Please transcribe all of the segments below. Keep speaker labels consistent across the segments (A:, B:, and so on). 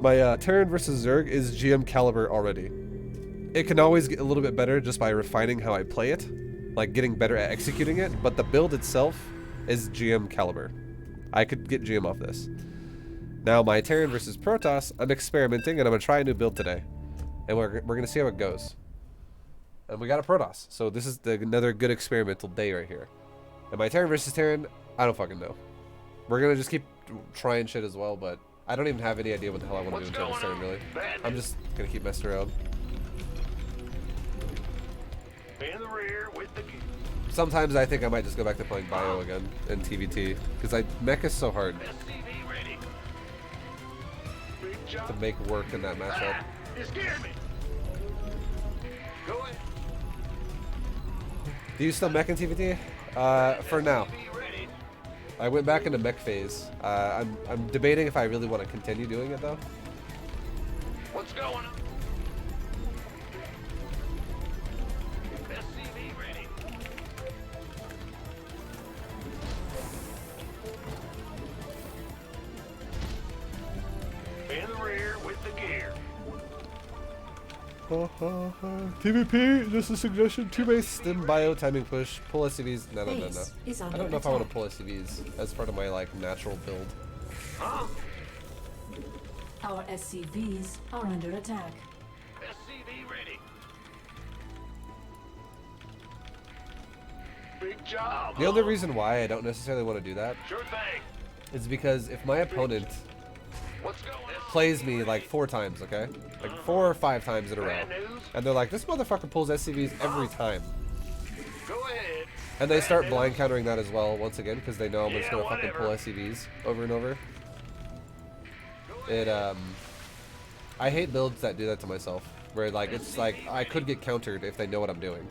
A: My Terran versus Zerg is GM caliber already. It can always get a little bit better just by refining how I play it, like getting better at executing it, but the build itself is GM caliber. I could get GM off this. Now my Terran versus Protoss, I'm experimenting and I'm gonna try a new build today. And we're gonna see how it goes. And we got a Protoss, so this is another good experimental day right here. And my Terran versus Terran, I don't fucking know. We're gonna just keep trying shit as well, but I don't even have any idea what the hell I want to do until this turn, really. I'm just gonna keep messing around.
B: In the rear with the gear.
A: Sometimes I think I might just go back to playing Bio again and TVT, because mech is so hard
B: SCV ready. Big
A: to
B: job.
A: make work in that matchup.
B: You scared me. Go ahead.
A: Do you still mech in TVT? For now.
B: SCV ready.
A: I went back into mech phase. I'm debating if I really want to continue doing it though.
B: What's going on? SCV ready. In the rear with the gear.
A: TVP, just a suggestion. 2-base stim bio timing push. Pull SCVs. No.
C: Base is
A: I
C: under
A: don't know if I want to
C: attack.
A: pull SCVs as part of my like natural build.
B: Huh?
C: Our SCVs are under attack.
B: SCV ready. Big job.
A: The only reason why I don't necessarily want to do that
B: Sure thing.
A: is because if my opponent
B: What's going on?
A: plays me like 4 times, okay? Like 4 or 5 times in a row.
B: Brand news.
A: And they're like, this motherfucker pulls SCVs every time.
B: Go ahead.
A: And they start
B: Brand
A: blind
B: news.
A: countering that as well, once again, because they know I'm just
B: Yeah,
A: gonna fucking pull
B: whatever.
A: SCVs over and over. It, I hate builds that do that to myself. Where, like, it's like, I could get countered if they know what I'm doing.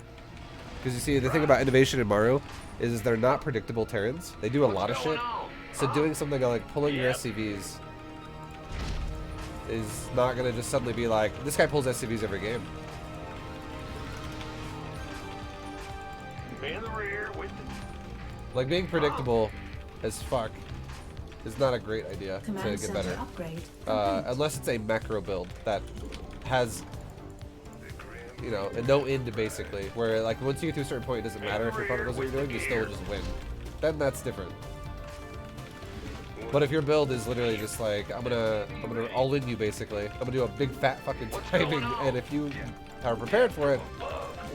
A: Because you see, the thing about Innovation and Maru is they're not predictable Terrans. They do a lot of shit. So doing something like pulling your SCVs is not gonna just suddenly be like, this guy pulls SCVs every game.
B: In the rear with the
A: Like, being predictable as fuck is not a great idea to
C: Command
A: get
C: center
A: better.
C: upgrade complete.
A: Unless it's a macro build that has, you know, no end basically, where like once you get to a certain point, it doesn't matter if your opponent knows what you're doing, you still just win. Then that's different. But if your build is literally just like, I'm gonna all in you basically, I'm gonna do a big fat fucking timing, and if you are prepared for it,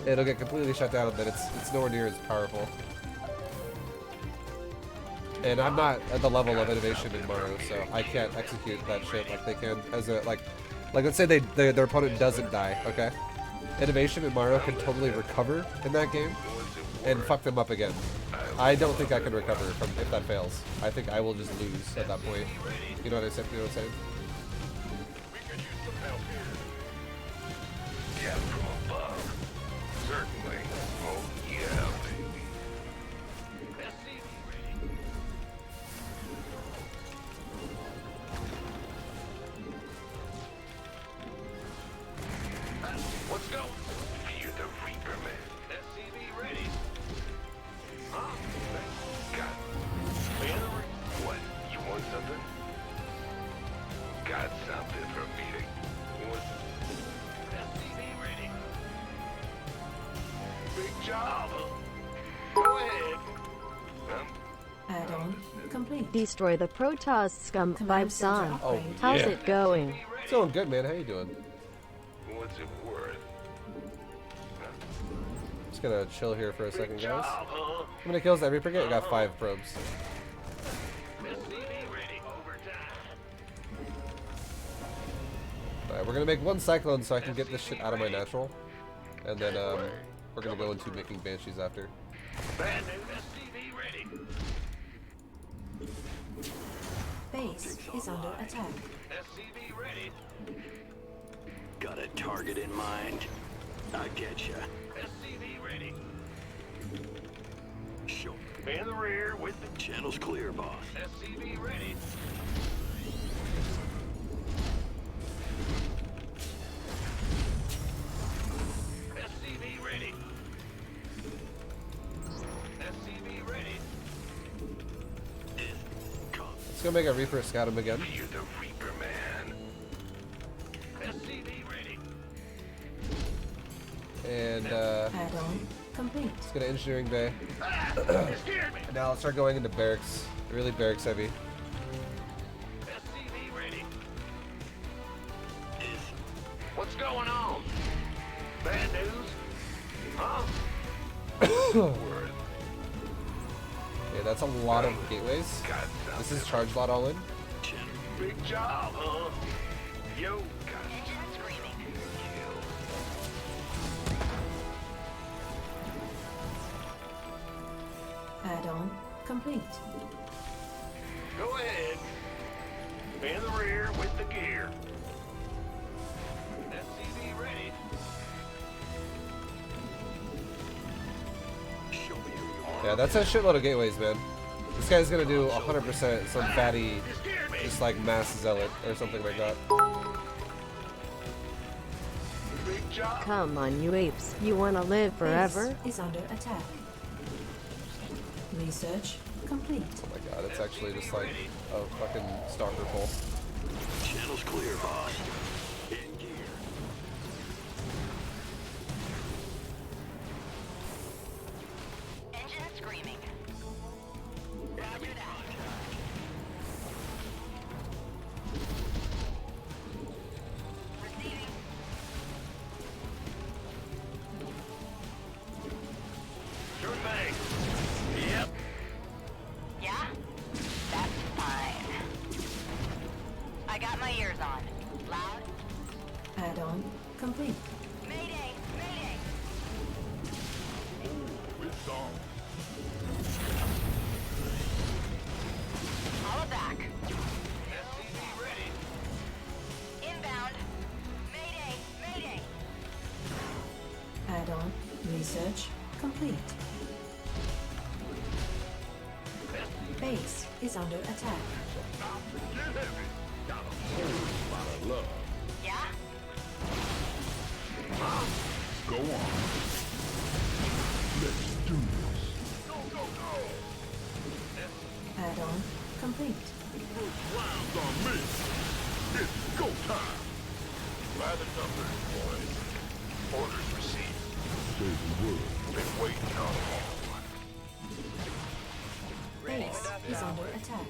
A: it'll get completely shut down, and then it's nowhere near as powerful. And I'm not at the level of Innovation in Mario, so I can't execute that shit like they can as a like let's say their opponent doesn't die, okay? Innovation in Mario can totally recover in that game and fuck them up again. I don't think I can recover from if that fails. I think I will just lose at that point. You know what I said? You know what I'm saying?
B: We could use some help here. Yeah, from above. Certainly. Oh, yeah, baby. SCV ready. What's going? You're the Reaper Man. SCV ready. Huh? Got it. What? You want something? Got something for me to... What? SCV ready. Big job. Go ahead.
C: Add-on complete.
D: Destroy the Protoss scum
C: Command
D: vibes
C: center
D: on.
C: upgrade.
D: How's
A: Yeah.
D: it going?
A: It's going good, man. How you doing?
B: What's it worth?
A: Just gonna chill here for a second,
B: Big
A: guys.
B: job, huh?
A: How many kills did I Reaper get? I got 5 probes.
B: SCV ready. Overtime.
A: Alright, we're gonna make 1 Cyclone so I can get this shit out of my natural. And then, we're gonna go into making Banshees after.
B: Bad news. SCV ready.
C: Base is under attack.
B: SCV ready.
E: Got a target in mind? I getcha.
B: SCV ready.
E: Sure.
B: In the rear with the
E: Channel's clear, boss.
B: SCV ready. SCV ready. SCV ready.
A: Let's go make a Reaper scout him again.
B: You're the Reaper Man.
A: and
C: Add-on complete.
A: let's go to engineering bay.
B: You scared me.
A: And now let's start going into barracks. Really barracks heavy.
B: SCV ready. What's going on? Bad news? Huh? Word.
A: Yeah, that's a lot of gateways.
B: Got
A: This
B: something.
A: is charge lot all in.
B: Big job, huh? Yo, got
C: Add-on complete.
B: Go ahead. In the rear with the gear. SCV ready. Show me who you are.
A: Yeah, that's a shitload of gateways, man. This guy's gonna do 100% some fatty,
B: You scared me.
A: just like mass zealot or something like that.
B: Big job.
D: Come on, you apes. You wanna live forever?
C: Base is under attack. Research complete.
A: Oh my god, it's actually just like a fucking starter pole.
E: Channel's clear, boss. In gear.
F: Engine screaming.
E: Enemy contact.
F: Receiving.
B: Sure thing. Yep.
F: Yeah? That's fine. I got my ears on. Loud.
C: Add-on complete.
F: Mayday! Mayday!
B: It's on.
F: Holla back.
B: SCV ready.
F: Inbound. Mayday! Mayday!
C: Add-on research complete. Base is under attack.
B: Get heavy. Got a whole lot of love.
F: Yeah?
B: Go on. Let's do this. Go, go, go.
C: Add-on complete.
B: Rounds on me. It's go time. By the numbers, boys. Orders received. Say the word. Been waiting on all.
C: Base is under attack.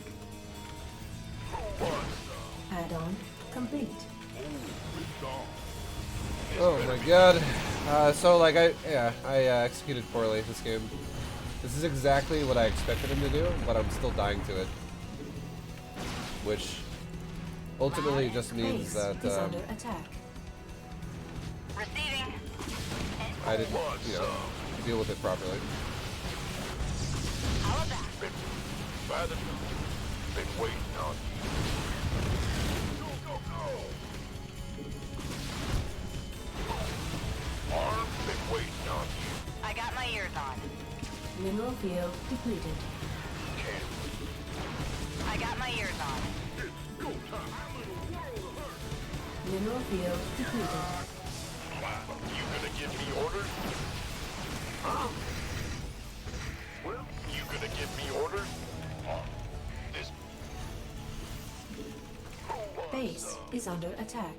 B: Who wants some?
C: Add-on complete.
B: It's on.
A: Oh my god. So like I executed poorly this game. This is exactly what I expected him to do, but I'm still dying to it. Which ultimately just means
C: Base
A: that
C: is under attack.
F: Receiving.
A: I didn't, deal with it properly.
F: Holla back.
B: By the numbers. Been waiting on you. Go, go, go. Arms been waiting on you.
F: I got my ears on.
C: Mineral field depleted.
F: I got my ears on.
B: It's go time. I'm in a world of hurt.
C: Mineral field depleted.
B: You gonna give me orders? Huh? Well, you gonna give me orders? This. Who wants
C: Base
B: some?
C: is under attack.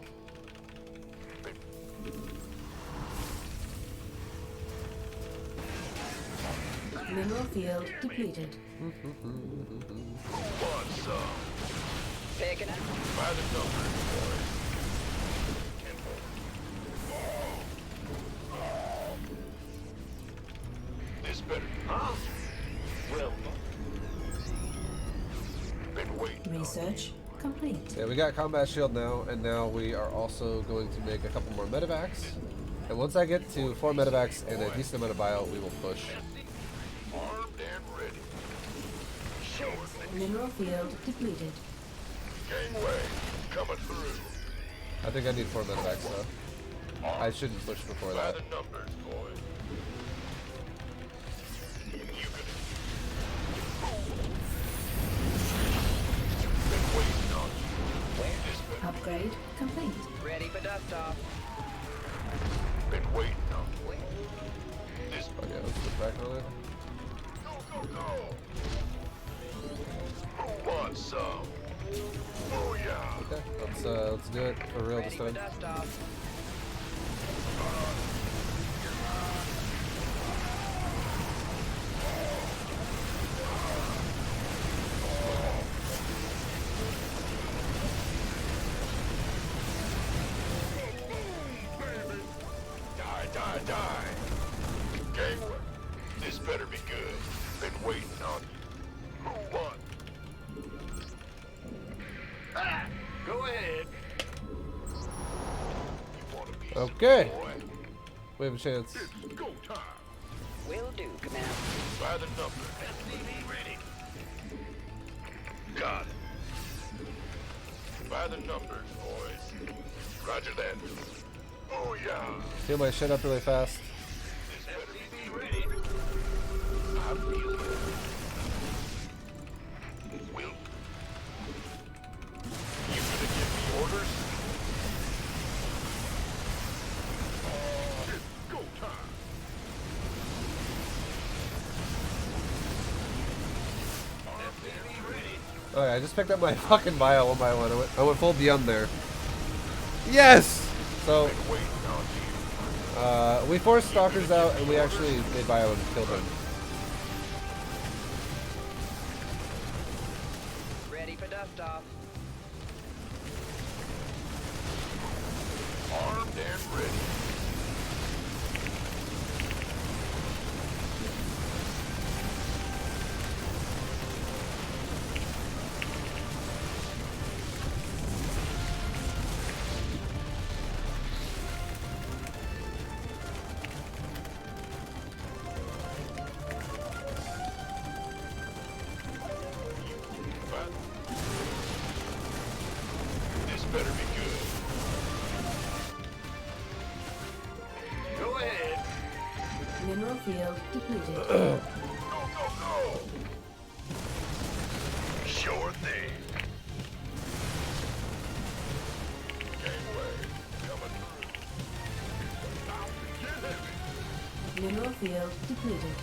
C: Mineral field depleted.
B: Who wants some?
F: Picking up.
B: By the numbers, boys. This better. Huh? Well. Been waiting.
C: Research complete.
A: Yeah, we got combat shield now, and now we are also going to make a couple more medevacs. And once I get to 4 medevacs and a decent amount of bio, we will push.
B: Armed and ready. Showing me.
C: Mineral field depleted.
B: Gangway coming through.
A: I think I need 4 medevacs though. I shouldn't push before
B: By
A: that.
B: the numbers, boys. You gonna been waiting on you. This better.
C: Upgrade complete.
G: Ready for dust off.
B: Been waiting on you. This
A: Okay, let's put back on it.
B: go, go, go. Who wants some? Oh yeah.
A: Okay, let's do it for real
G: Ready
A: this
G: for
A: time.
G: dust off.
A: Okay.
B: Boy,
A: We have a chance.
B: it's go time.
F: Will do, Commander.
B: By the number. SCV ready. Got it. By the numbers, boys. Roger that. Oh yeah.
A: Heal my shit up really fast.
B: SCV ready. I feel it. Will. You gonna give me orders? It's go time. SCV ready.
A: Oh yeah, I just picked up my fucking bio one by one. I went full beyond there. Yes! So,
B: Waiting on you.
A: we forced stalkers out and we actually made bio and killed him.
F: Ready for dust off.
B: Armed and ready. But this better be good. Go ahead.
C: Mineral field depleted.
B: Go, go, go. Sure thing. Gateway coming through. It's about to get heavy.
C: Mineral field depleted.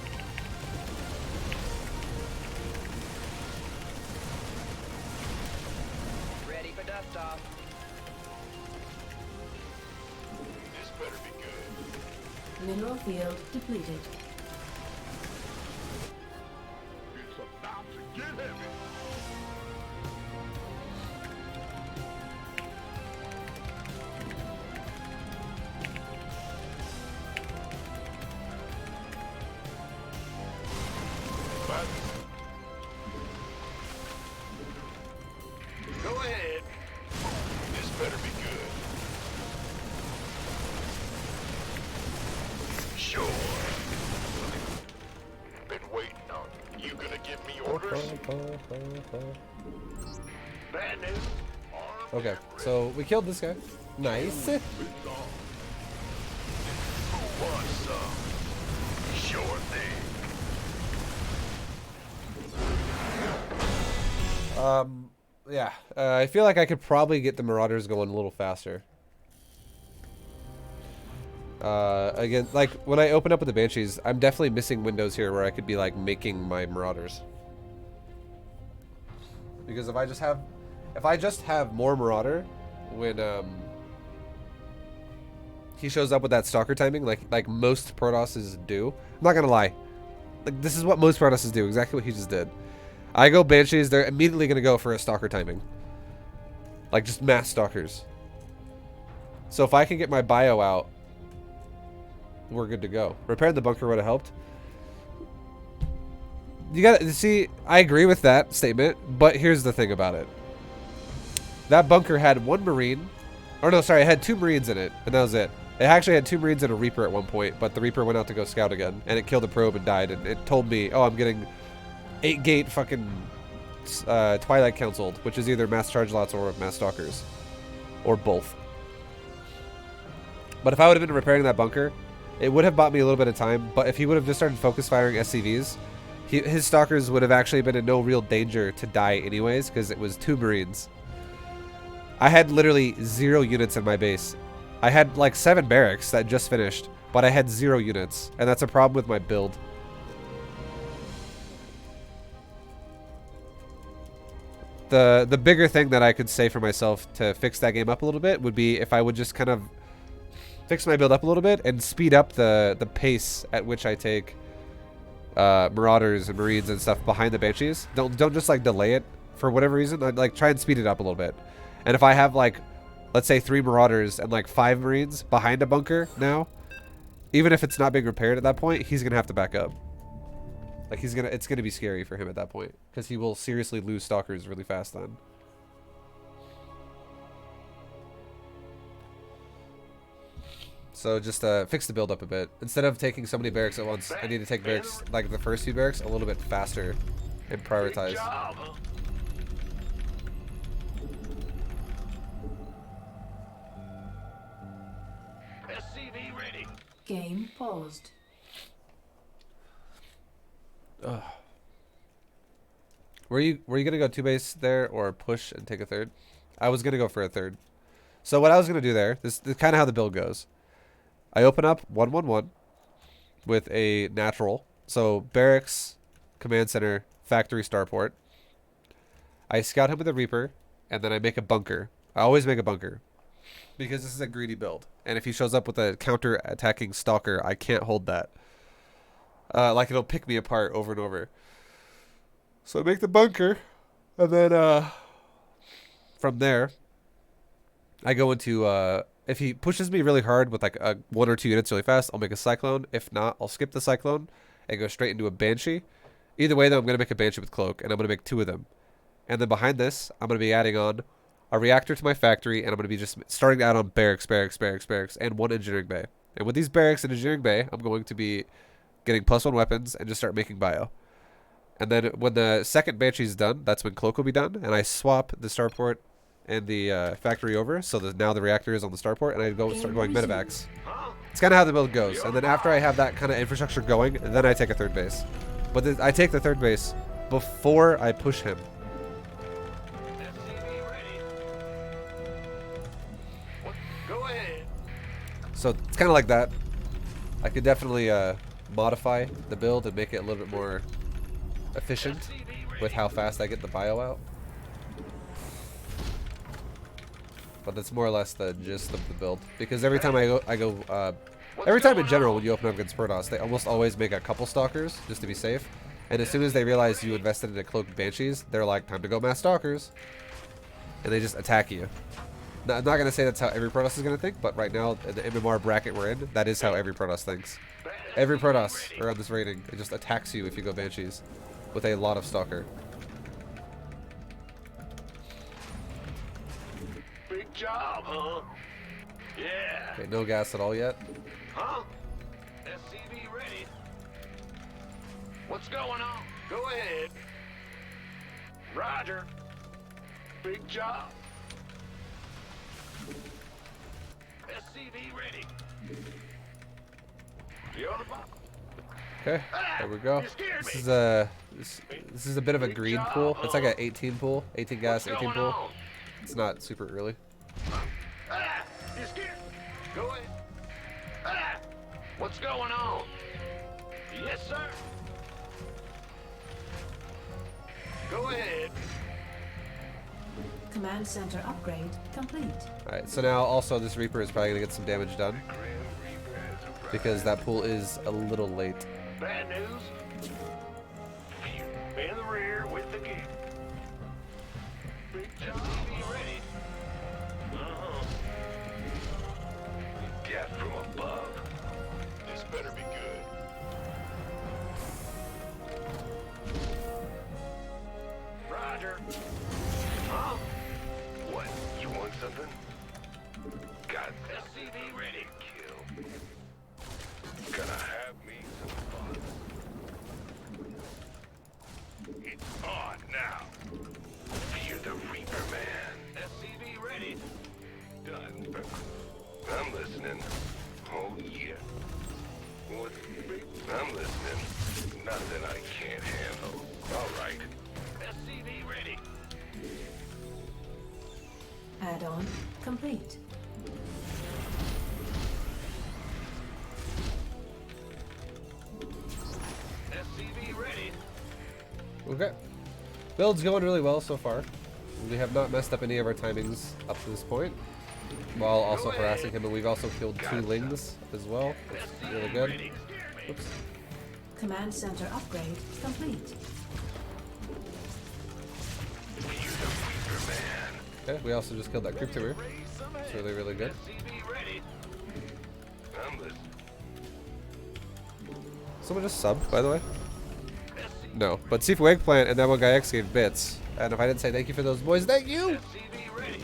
F: Ready for dust off.
B: This better be good.
C: Mineral field depleted.
B: It's about to get heavy. But go ahead. This better be good. Sure. Been waiting on you. You gonna give me orders? Bad news. Armed
A: Okay,
B: and
A: so we killed this guy. Nice.
B: ready. It's on. Who wants some? Sure thing.
A: Yeah, I feel like I could probably get the Marauders going a little faster. Again, like, when I open up with the Banshees, I'm definitely missing windows here where I could be, like, making my Marauders. Because if I just have more Marauder when, he shows up with that Stalker timing, like most Protosses do. I'm not gonna lie. Like, this is what most Protosses do, exactly what he just did. I go Banshees, they're immediately gonna go for a Stalker timing. Like, just mass Stalkers. So if I can get my bio out, we're good to go. Repairing the bunker would have helped. You gotta see, I agree with that statement, but here's the thing about it. That bunker had one Marine, or no, sorry, it had 2 Marines in it, and that was it. It actually had 2 Marines and a Reaper at one point, but the Reaper went out to go scout again, and it killed a probe and died, and it told me, oh, I'm getting 8-gate fucking Twilight Counseled, which is either mass charge lots or mass stalkers, or both. But if I would have been repairing that bunker, it would have bought me a little bit of time, but if he would have just started focus firing SCVs, his stalkers would have actually been in no real danger to die anyways, because it was 2 Marines. I had literally 0 units in my base. I had like 7 barracks that just finished, but I had 0 units, and that's a problem with my build. The bigger thing that I could say for myself to fix that game up a little bit would be if I would just kind of fix my build up a little bit and speed up the pace at which I take Marauders and Marines and stuff behind the Banshees. Don't just like delay it for whatever reason. I'd like try and speed it up a little bit. And if I have like, let's say 3 Marauders and like 5 Marines behind a bunker now, even if it's not being repaired at that point, he's gonna have to back up. Like it's gonna be scary for him at that point because he will seriously lose stalkers really fast then. So just fix the build up a bit. Instead of taking so many barracks at once, I need to take barracks, like the first few barracks, a little bit faster and
B: Big
A: prioritize.
B: job, huh? SCV ready.
C: Game paused.
A: Were you gonna go 2 base there or push and take a third? I was gonna go for a third. So what I was gonna do there, this is kind of how the build goes. I open up 1-1-1 with a natural. So barracks, command center, factory, starport. I scout him with a Reaper, and then I make a bunker. I always make a bunker because this is a greedy build. And if he shows up with a counter-attacking stalker, I can't hold that. Like it'll pick me apart over and over. So I make the bunker, and then from there, I go into if he pushes me really hard with like 1 or 2 units really fast, I'll make a cyclone. If not, I'll skip the cyclone and go straight into a banshee. Either way, though, I'm gonna make a banshee with cloak, and I'm gonna make 2 of them. And then behind this, I'm gonna be adding on a reactor to my factory, and I'm gonna be just starting to add on barracks, and 1 engineering bay. And with these barracks and engineering bay, I'm going to be getting +1 weapons and just start making bio. And then when the second banshee is done, that's when cloak will be done, and I swap the starport and the factory over, so that now the reactor is on the starport, and I start going medevacs. It's kind of how the build goes. And then after I have that kind of infrastructure going, then I take a third base. But I take the third base before I push him.
B: SCV ready. Go ahead.
A: So it's kind of like that. I could definitely modify the build and make it a little bit more efficient with how fast I get the bio out. But that's more or less the gist of the build. Because every time every time in general when you open up against Protoss, they almost always make a couple stalkers just to be safe. And as soon as they realize you invested in a cloaked banshees, they're like, time to go mass stalkers. And they just attack you. Now, I'm not going to say that's how every Protoss is going to think, but right now, in the MMR bracket we're in, that is how every Protoss thinks. Every Protoss around this rating, it just attacks you if you go banshees with a lot of stalker.
B: Big job, huh? Yeah.
A: Okay, no gas at all yet.
B: Huh? SCV ready. What's going on? Go ahead. Roger. Big job. SCV ready. You on the box?
A: Okay, there we go. This is a bit of a green pool. It's like an 18 pool, 18 gas, 18 pool. It's not super early.
B: You scared? Go ahead. What's going on? Yes, sir. Go ahead.
C: Command center upgrade complete.
A: Alright, so now also this Reaper is probably going to get some damage done. Because that pool is a little late.
B: Bad news. In the rear with the gear. Big job. Be ready. Death from above. This better be good. Roger. Huh? What? You want something? Got SCV ready. Kill. Gonna have me some fun. It's on now. Fear the Reaper Man. SCV ready. Done. I'm listening. Oh yeah. What? I'm listening. Nothing I can't handle. All right. SCV ready.
C: Add-on complete.
B: SCV ready.
A: Okay. Build's going really well so far. We have not messed up any of our timings up to this point. While also harassing him, and we've also killed 2 lings as well. That's really good. Oops.
C: Command center upgrade complete.
A: Okay, we also just killed that creep tumor. It's really, really good.
B: SCV ready. I'm listening.
A: Someone just subbed, by the way? No, but Sifu Eggplant and that one guy X gave bits. And if I didn't say thank you for those, boys, thank you!
B: SCV ready.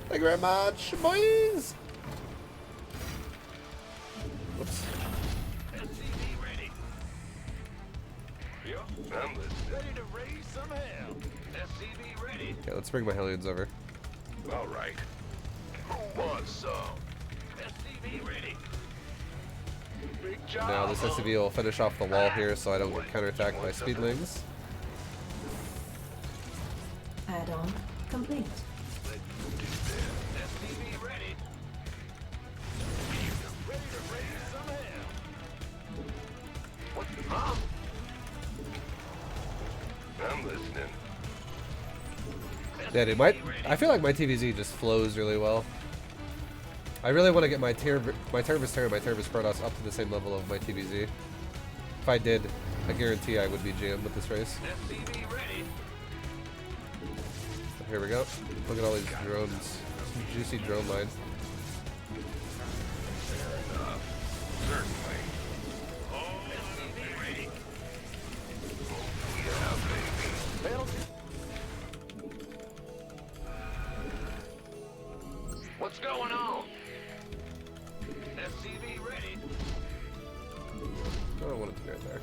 A: Thank you very much, boys! Whoops.
B: SCV ready. Yep, I'm listening. Ready to raise some hell. SCV ready.
A: Okay, let's bring my Hellions over.
B: All right. Who wants some? SCV ready. Big job.
A: Now this SCV will finish off the wall here so I don't get counterattacked by speedlings.
C: Add-on complete.
B: SCV ready. Ready to raise some hell. What the huh? I'm listening.
A: Yeah, dude, I feel like my TVZ just flows really well. I really want to get my Terran vs. Terran, my Terran vs. Protoss up to the same level of my TVZ. If I did, I guarantee I would be GM with this race.
B: SCV ready.
A: Here we go. Look at all these drones. Some juicy drone line.
B: Certainly. Oh, SCV ready. Yeah, baby. What's going on? SCV ready.
A: I don't want it to be right there.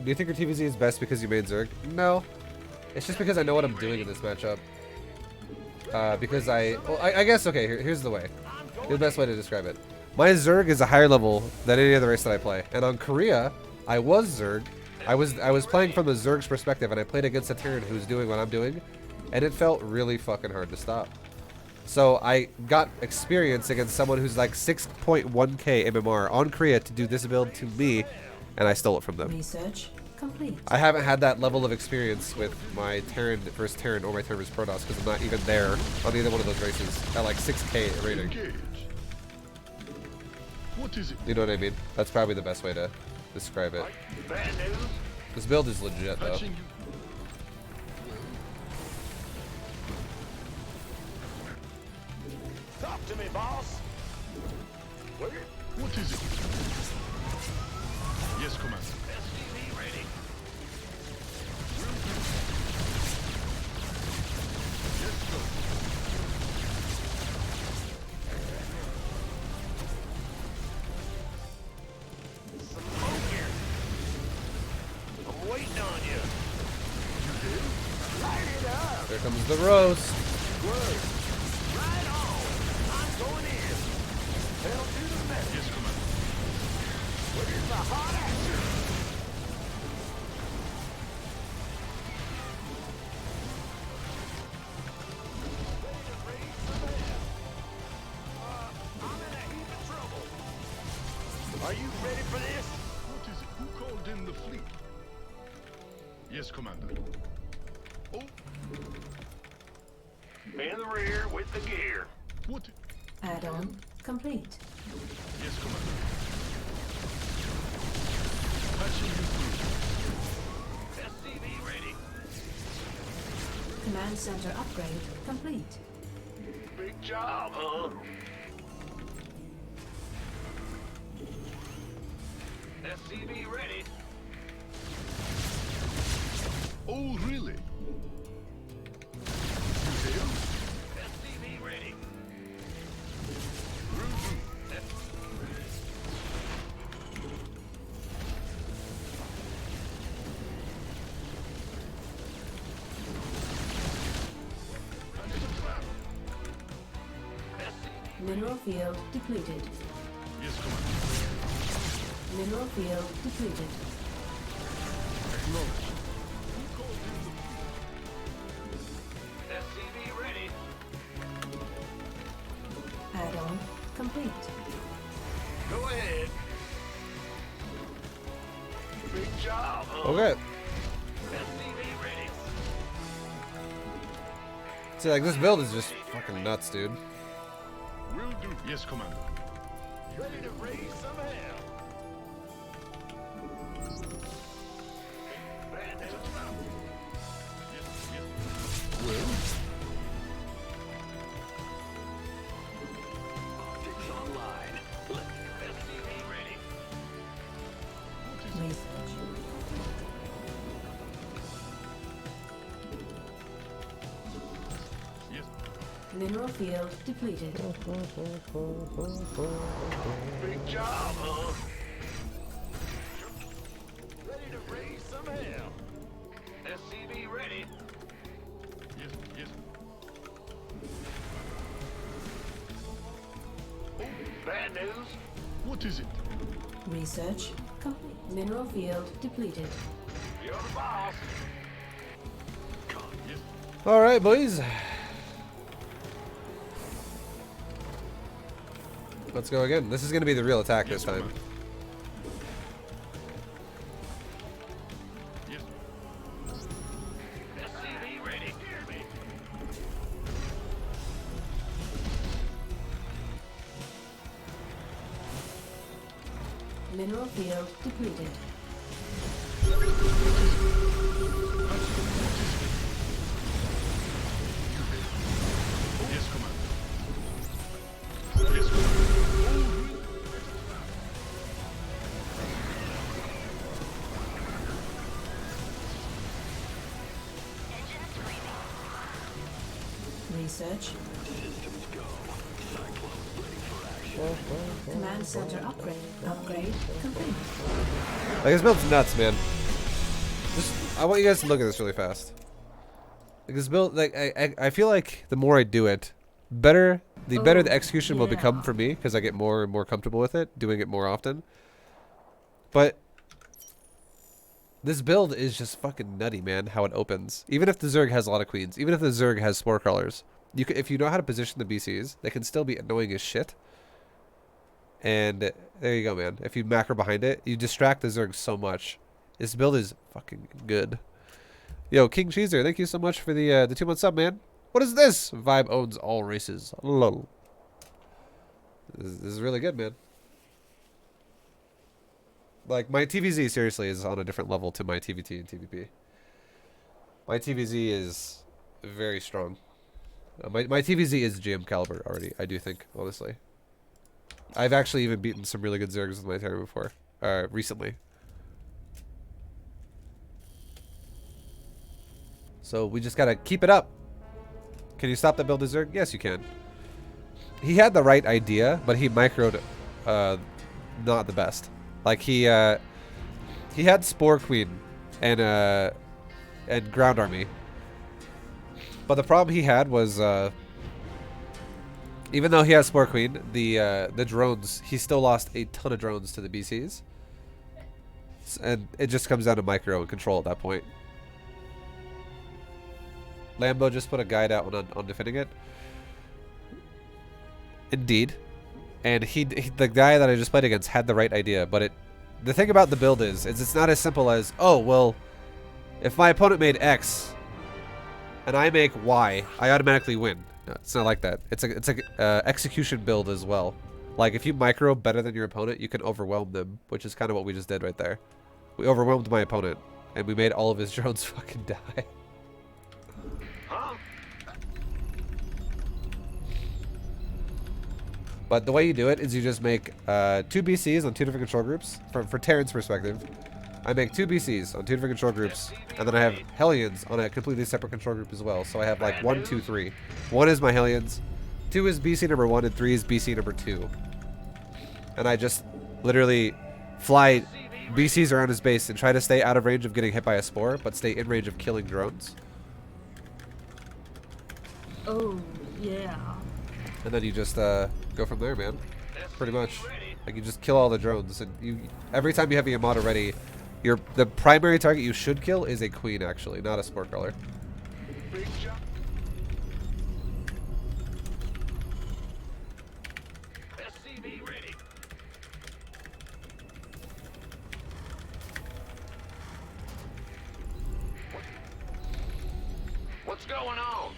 A: Do you think your TVZ is best because you made Zerg? No. It's just because I know what I'm doing in this matchup. Because I guess, okay, here's the way. Here's the best way to describe it. My Zerg is a higher level than any other race that I play. And on Korea, I was Zerg. I was playing from the Zerg's perspective, and I played against a Terran who's doing what I'm doing, and it felt really fucking hard to stop. So I got experience against someone who's like 6.1k MMR on Korea to do this build to me, and I stole it from them.
C: Research complete.
A: I haven't had that level of experience with my Terran versus Terran or my Terran versus Protoss because I'm not even there on either one of those races at like 6k rating.
B: Engage. What is it?
A: You know what I mean? That's probably the best way to describe it.
B: Bad news?
A: This build is legit though.
B: Touching you. Talk to me, boss. Where?
G: What is it? Yes, Commander.
B: SCV ready.
G: Let's go.
B: Some smoke here. I'm waiting on you. Light it up.
A: There comes the roast.
B: Word. Right on. I'm going in. Pedal to the metal.
G: Yes, Commander.
B: Where's the hot action? I'm in a heap of trouble. Are you ready for this?
G: What is it? Who called in the fleet? Yes, Commander. Oh,
B: In the rear with the gear.
G: what?
C: Add-on complete.
G: Yes, Commander. Patching you through.
B: SCV ready.
C: Command center upgrade complete.
B: Big job, huh? SCV ready.
G: Oh, really?
B: SCV ready.
C: Mineral field depleted.
G: Yes, Commander.
C: Mineral field depleted.
G: Acknowledged.
B: SCV ready.
C: Add-on complete.
B: Go ahead. Big job, huh?
A: Okay.
B: SCV ready.
A: See, like this build is just fucking nuts, dude.
G: Will do. Yes, Commander.
B: Ready to raise some hell. Bandits.
G: Yes, yes. Well,
E: Optics online.
B: SCV ready.
G: what is it?
C: Research.
G: Yes.
C: Mineral field depleted.
B: Big job, huh? Ready to raise some hell. SCV ready.
G: Yes, yes.
B: Bad news.
G: What is it?
C: Research complete. Mineral field depleted.
B: You're the boss.
G: Yes.
A: All right, boys. Let's go again. This is going to be the real attack this time.
G: Yes.
B: SCV ready. Hear me.
C: Mineral field depleted.
G: Yes, Commander. Yes, Commander.
C: Research. Command center upgrade. Upgrade complete.
A: Like, this build's nuts, man. Just, I want you guys to look at this really fast. Like, this build, like, I feel like the more I do it, better the execution will become for me, because I get more and more comfortable with it, doing it more often. But this build is just fucking nutty, man, how it opens. Even if the Zerg has a lot of queens, even if the Zerg has spore crawlers, if you know how to position the BCs, they can still be annoying as shit. And there you go, man. If you macro behind it, you distract the Zerg so much. This build is fucking good. Yo, King Cheeser, thank you so much for the 2-month sub, man. What is this? ViBE owns all races. Lol. This is really good, man. Like, my TVZ, seriously, is on a different level to my TVT and TVP. My TVZ is very strong. My TVZ is GM caliber already, I do think, honestly. I've actually even beaten some really good Zergs with my Terran before, recently. So we just gotta keep it up. Can you stop that build of Zerg? Yes, you can. He had the right idea, but he microed not the best. Like, he had Spore Queen and Ground Army. But the problem he had was even though he has Spore Queen, the drones, he still lost a ton of drones to the BCs. And it just comes down to micro and control at that point. Lambo just put a guide out on defending it. Indeed. And the guy that I just played against had the right idea, but the thing about the build is it's not as simple as, oh, well, if my opponent made X and I make Y, I automatically win. No, it's not like that. It's a execution build as well. Like, if you micro better than your opponent, you can overwhelm them, which is kind of what we just did right there. We overwhelmed my opponent, and we made all of his drones fucking die. But the way you do it is you just make 2 BCs on 2 different control groups. For Terran's perspective, I make 2 BCs on 2 different control groups, and then I have Hellions on a completely separate control group as well. So I have like 1, 2, 3. 1 is my Hellions, 2 is BC number 1, and 3 is BC number 2. And I just literally fly BCs around his base and try to stay out of range of getting hit by a spore, but stay in range of killing drones.
C: Oh, yeah.
A: And then you just go from there, man. Pretty much. Like, you just kill all the drones, and every time you have your Yamato ready, the primary target you should kill is a queen, actually, not a spore crawler.
B: Big job. SCV ready. What's going on?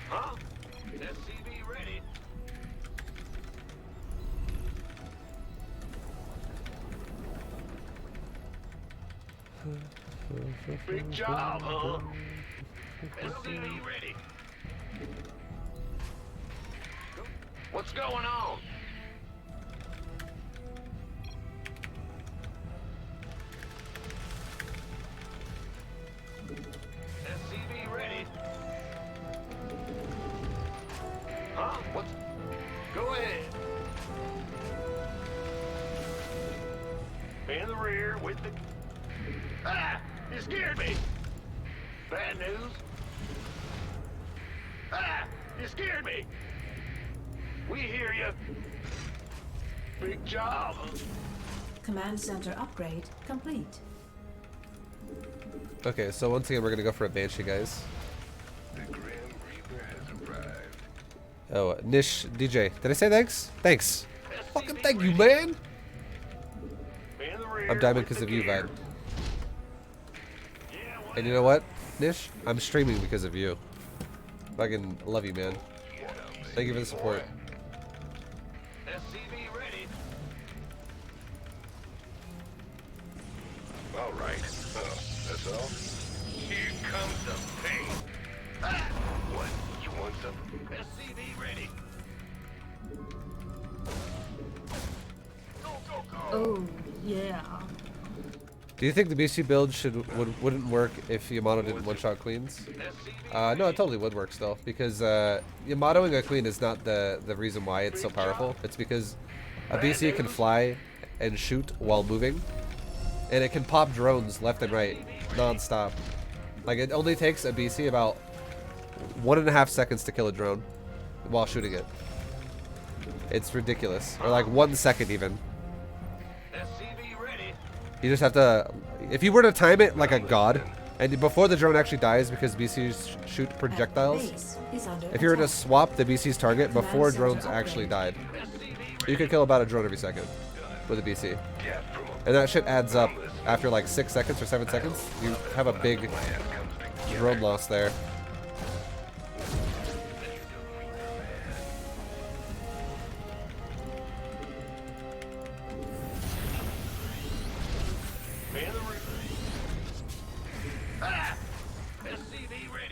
B: Huh? SCV ready. Big job, huh? SCV ready. What's going on? SCV ready. What? Go ahead. In the rear with the... Ah! You scared me! Bad news? Ah! You scared me! We hear you. Big job.
C: Command center upgrade complete.
A: Okay, so once again, we're gonna go for a Banshee, guys.
B: The Grim Reaper has arrived.
A: Oh, Nish DJ. Did I say thanks? Thanks. Fucking thank you, man.
B: In the rear
A: I'm diamond
B: with
A: because
B: the
A: of you,
B: gear.
A: Vine.
B: Yeah,
A: And you know what, Nish? I'm streaming because of you. Fucking love you, man. Thank you for the support.
B: SCV ready. All right. That's all? Here comes the pain. Ah! What? You want some? SCV ready. Go, go, go!
C: Oh, yeah.
A: Do you think the BC build wouldn't work if Yamato didn't one-shot queens? No, it totally would work still, because Yamatoing a queen is not the reason why it's so powerful. It's because a BC can fly and shoot while moving, and it can pop drones left and right, non-stop. Like, it only takes a BC about 1.5 seconds to kill a drone while shooting it. It's ridiculous. Or like 1 second even.
B: SCV ready.
A: You just have to, if you were to time it like a god, and before the drone actually dies because BCs shoot projectiles,
C: Base is under
A: if you were to
C: attack.
A: swap the BC's target before drones actually died, you could kill about a drone every second with a BC. And that shit adds up after like 6 seconds or 7 seconds. You have a big drone loss there.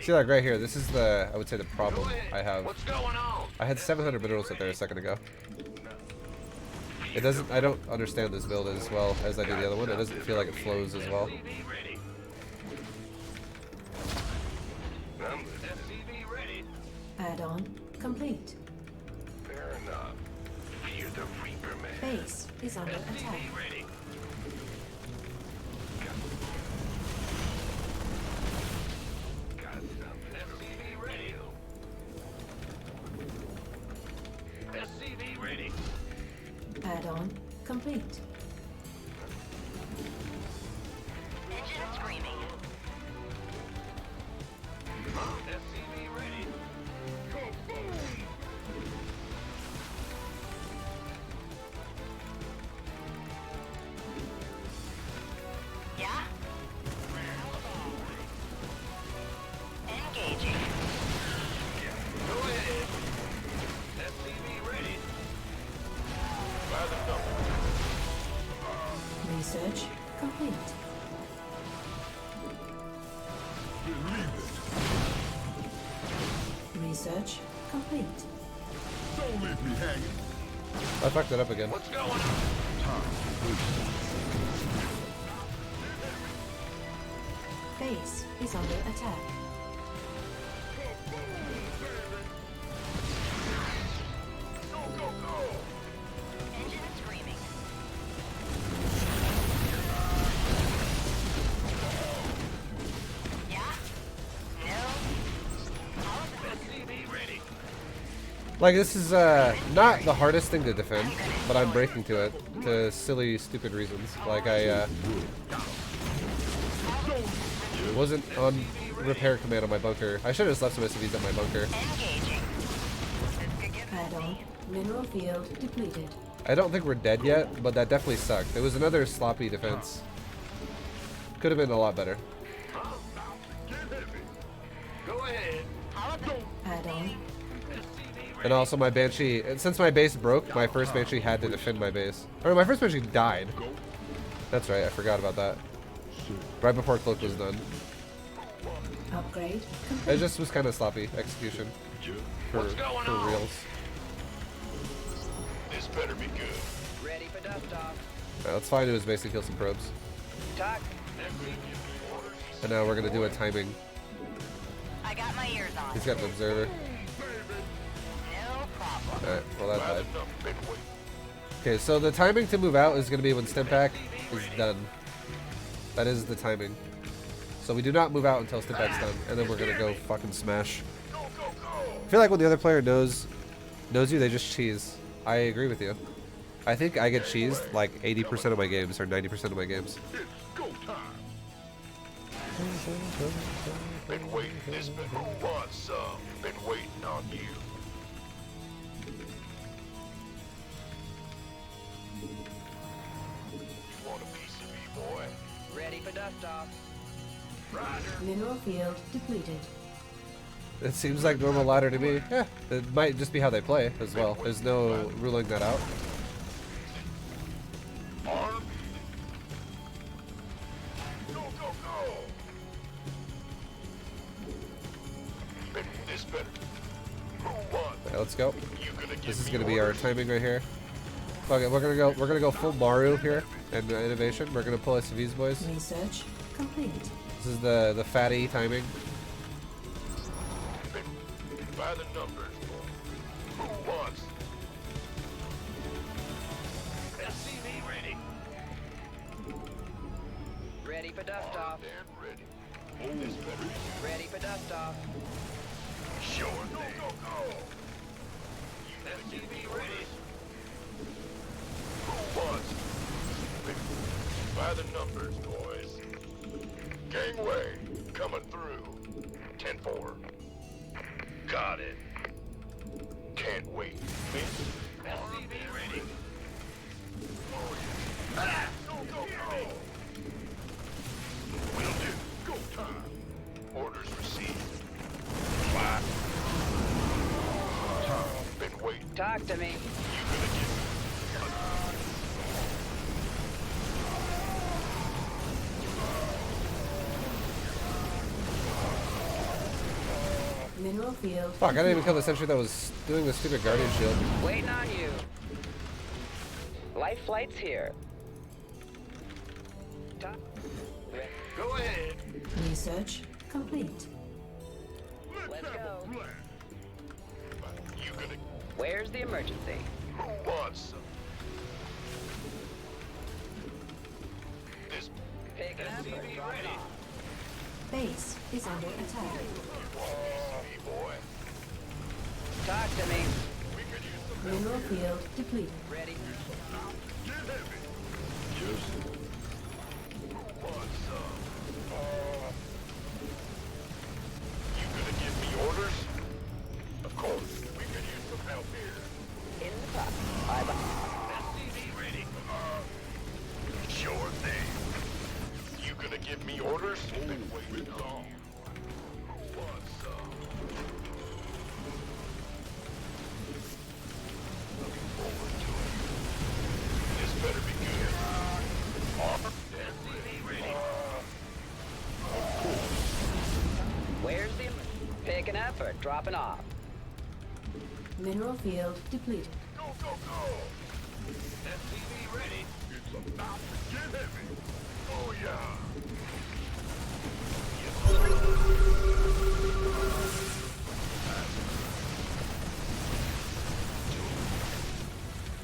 A: See, like right here, this is the, I would say, the problem I have.
B: What's going on?
A: I had 700 minerals up there a second ago. It doesn't, I don't understand this build as well as I do the other one. It doesn't feel like it flows as well.
B: SCV ready. SCV ready.
C: Add-on complete.
B: Fair enough. Fear the Reaper Man.
C: Base is under attack.
B: SCV ready. Got something. SCV ready. SCV ready.
C: Add-on complete.
H: Engine screaming.
B: SCV ready.
H: Yeah? Engaging.
B: Go ahead. SCV ready. By the double.
C: Research complete. Research complete.
G: Don't leave me hanging.
A: I fucked it up again.
B: What's going on?
C: Base is under attack.
B: Go, go, go.
H: Engine screaming. Yeah? No?
B: SCV ready.
A: Like, this is not the hardest thing to defend, but I'm breaking to it to silly, stupid reasons. Like, I wasn't on repair command on my bunker. I should have just left some SCVs at my bunker.
H: Engaging. This could get
C: Add-on mineral field depleted.
A: I don't think we're dead yet, but that definitely sucked. It was another sloppy defense. Could have been a lot better.
B: Go ahead.
C: Add-on
A: And also my Banshee, and since my base broke, my first Banshee had to defend my base. Or my first Banshee died. That's right, I forgot about that. Right before Cloak was done.
C: upgrade
A: It
C: complete.
A: just was kind of sloppy execution for reals.
B: This better be good.
F: Ready for dust off.
A: Let's find his base and kill some probes.
F: Talk.
A: And now we're gonna do a timing.
H: I got my ears on.
A: He's got an observer.
H: No
A: Alright, well that
B: By
A: died.
B: the number, been waiting.
A: Okay, so the timing to move out is going to be when stim pack is done. That is the timing. So we do not move out until stim pack's done, and then we're going to go fucking smash.
B: Go, go, go!
A: I feel like when the other player knows you, they just cheese. I agree with you. I think I get cheesed like 80% of my games or 90% of my games.
B: It's go time. Been waiting this minute. Who wants some? Been waiting on you. You want a piece of me, boy?
F: Ready for dust off.
C: Mineral field depleted.
A: It seems like normal ladder to me. Yeah, it might just be how they play as well. There's no ruling that out.
B: Arm. Go, go, go! Been this better. Who wants?
A: Okay, let's go.
B: You gonna give
A: This is
B: me
A: gonna be our
B: orders?
A: timing right here. Okay, we're gonna go full Maru here and innovation. We're gonna pull SCVs, boys.
C: Research complete.
A: This is the fatty timing.
B: By the numbers. Who wants? SCV ready.
F: Ready for dust off.
B: Damn ready. This better be
F: Ready for dust off.
B: sure. Go, go, go! SCV ready. Who wants? By the numbers, boys. Gangway coming through. 10-4. Got it. Can't wait. SCV ready. Go, go, go! Will do. Go time. Orders received. Fly. Been waiting.
F: Talk to me.
B: You gonna get
C: Mineral field.
A: Fuck, I didn't even kill the sentry that was doing the stupid guardian shield.
F: Waiting on you. Life flight's here. Talk.
B: Go ahead.
C: Research complete.
F: Let's go.
B: You gonna
F: Where's the emergency?
B: who wants some? This
F: Pick it up or drop it off.
C: Base is under attack.
B: SCV boy.
F: Talk to me.
B: We could use some
C: Mineral field depleted.
F: Ready?
B: get heavy. Yes. Who wants some? You gonna give me orders? Of course. We could use some help here.
F: In the top.
B: SCV ready. Sure thing. You gonna give me orders? Been waiting long. Who wants some? Looking forward to it. This better be good. SCV ready.
F: Where's the picking up or dropping off?
C: Mineral field depleted.
B: Go, go, go! SCV ready. It's about to get heavy. Oh, yeah.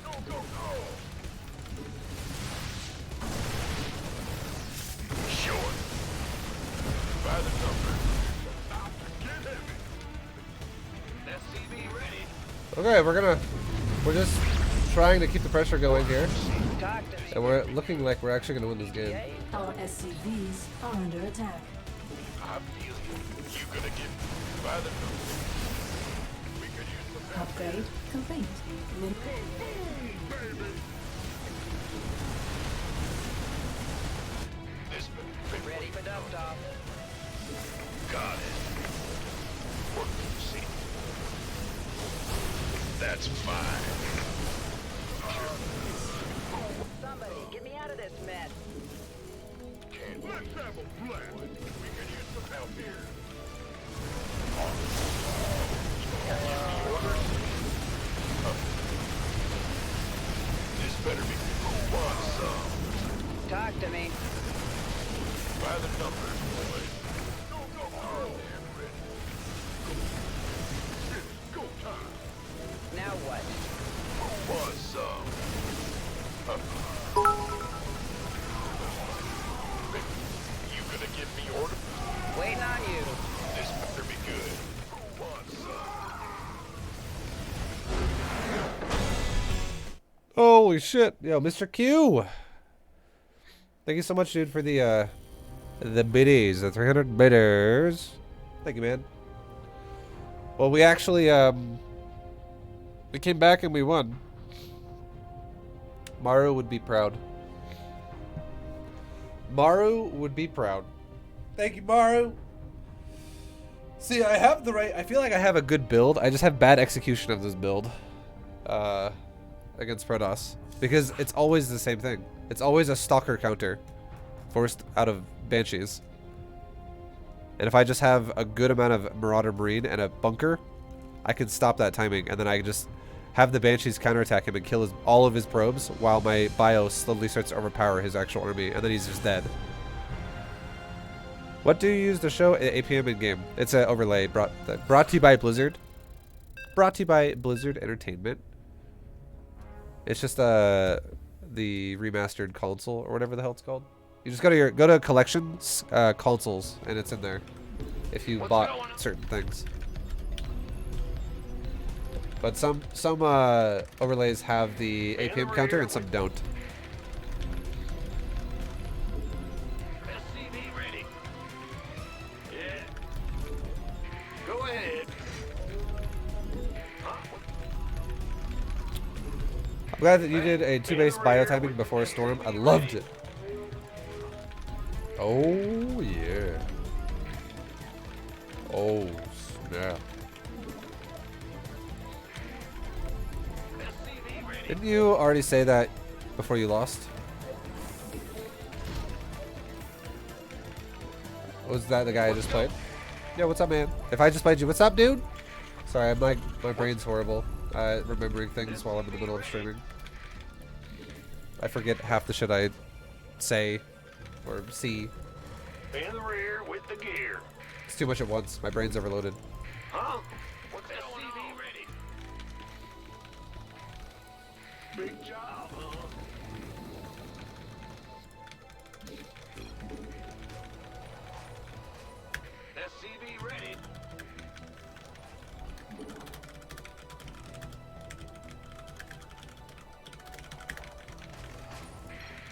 B: Go, go, go! Sure. By the numbers. It's about to get heavy. SCV ready.
A: Okay, we're just trying to keep the pressure going here,
F: Talk to me.
A: and we're looking like we're actually gonna win this game.
F: Yay.
C: Our SCVs are under attack.
B: I feel you. You gonna get by the numbers. We could use some help.
C: Upgrade complete. Min-
B: This been
F: Ready for dust off.
B: got it. Work to see. That's fine.
F: Somebody, get me out of this mess.
B: Can't let's have a blast. We could use some help here. This better be who wants some.
F: Talk to me.
B: By the numbers, boys. Go, go, go. Damn ready. It's go time.
F: Now
A: Holy shit. Yo, Mr. Q. Thank you so much, dude, for the biddies, the 300 bidders. Thank you, man. Well, we actually, we came back and we won. Maru would be proud. Maru would be proud. Thank you, Maru. See, I have the right, I feel like I have a good build. I just have bad execution of this build. Against Protoss. Because it's always the same thing. It's always a stalker counter. Forced out of Banshees. And if I just have a good amount of Marauder Marine and a bunker, I can stop that timing. And then I can just have the Banshees counterattack him and kill all of his probes while my bio slowly starts to overpower his actual army. And then he's just dead. What do you use to show at 8 p.m. in game? It's an overlay brought to you by Blizzard. Brought to you by Blizzard Entertainment. It's just the remastered console or whatever the hell it's called. You just go to collections, consoles, and it's in there. If you bought certain things. But some overlays have the 8 p.m. counter and some don't.
E: SCV ready. Yeah. Go ahead.
A: I'm glad that you did a 2-base bio timing before Storm. I loved it. Oh yeah. Oh snap. Didn't you already say that before you lost? Was that the guy I just played? Yo, what's up, man? If I just played you, what's up, dude? Sorry, I'm like, my brain's horrible. Remembering things while I'm in the middle of streaming. I forget half the shit I say or see.
E: In the rear with the gear.
A: It's too much at once. My brain's overloaded.
E: Huh? What's SCV ready? Big job, huh? SCV ready.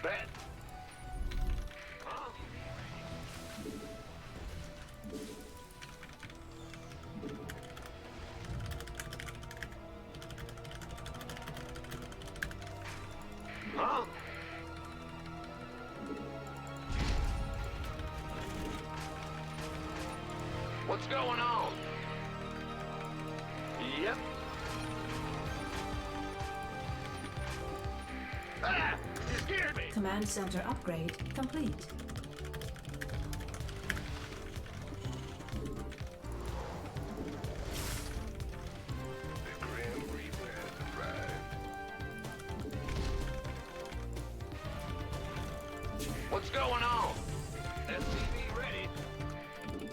E: Bet. Huh? Huh? What's going on? Yep. Ah! You scared me!
C: Command center upgrade complete.
B: The Grim Reaper has arrived.
E: What's going on? SCV ready.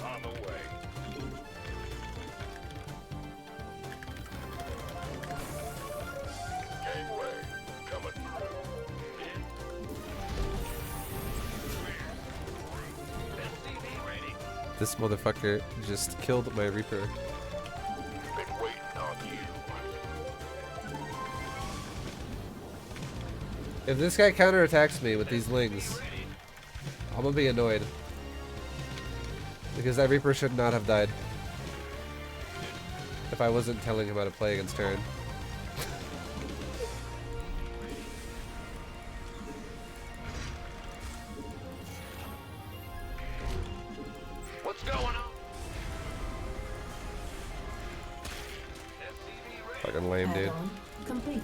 B: On the way. Gateway coming through.
E: SCV ready.
A: This motherfucker just killed my Reaper.
B: Been waiting on you.
A: If this guy counterattacks me with these lings, I'm gonna be annoyed. Because that Reaper should not have died. If I wasn't telling him how to play against Terran.
E: What's going on? SCV ready.
A: Fucking lame, dude.
C: Add-on complete.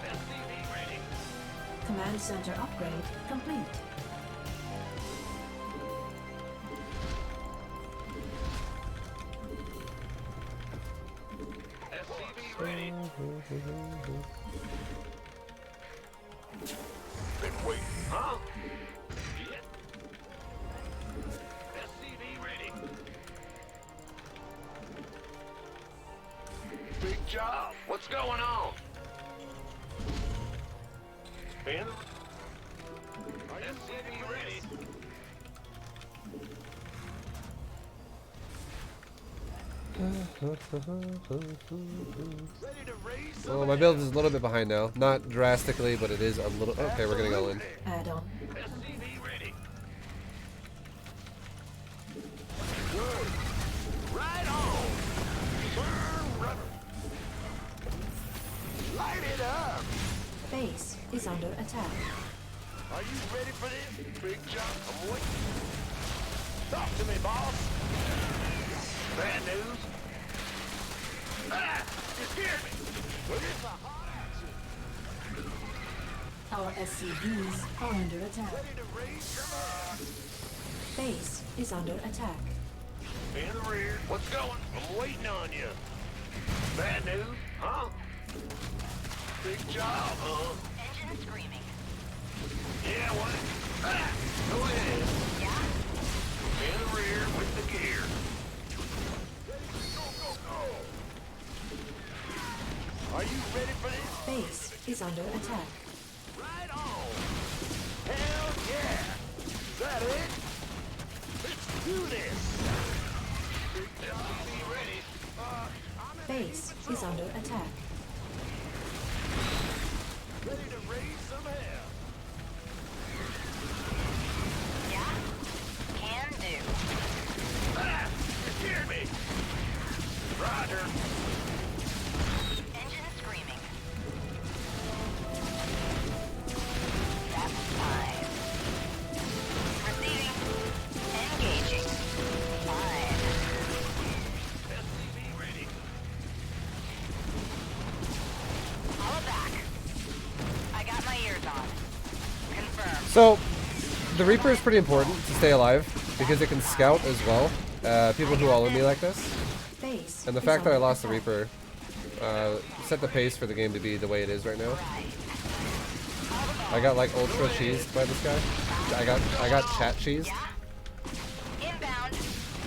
E: SCV ready.
C: Command center upgrade complete.
E: SCV ready.
B: Been waiting.
E: Huh? Yep. SCV ready. Big job. What's going on? In SCV ready.
A: Well, my build is a little bit behind now. Not drastically, but it is a little. Okay, we're gonna go in.
C: Add-on.
B: SCV ready. Good. Right on. Turn rudder. Light it up.
C: Base is under attack.
B: Are you ready for this? Big jump. I'm waiting. Talk to me, boss. Bad news. Ah! You scared me. Well, it's a hot action.
C: Our SCVs are under attack.
B: Ready to raise your man.
C: Base is under attack.
B: In the rear. What's going? I'm waiting on you. Bad news, huh? Big job, huh?
H: Engine screaming.
B: Yeah, what? Ah! Go ahead.
H: Yeah?
B: In the rear with the gear. Go, go, go! Are you ready for this?
C: Base is under attack.
B: Right on! Hell yeah! Is that it? Let's do this! Big job, be ready. I'm
C: Base is under attack.
B: ready to raise some hell.
H: Yeah? Can do.
B: Ah! You scared me! Roger.
H: Engine screaming. That's fine. Receiving. Engaging. Fine.
B: SCV ready.
H: All back. I got my ears on. Confirmed.
A: So, the Reaper is pretty important to stay alive because it can scout as well. People who all in me like this.
C: Base
A: And the
C: is
A: fact that I
C: under
A: lost the
C: attack.
A: Reaper set the pace for the game to be the way it is right now. I got like ultra cheesed by this guy. I got chat cheesed.
H: Inbound.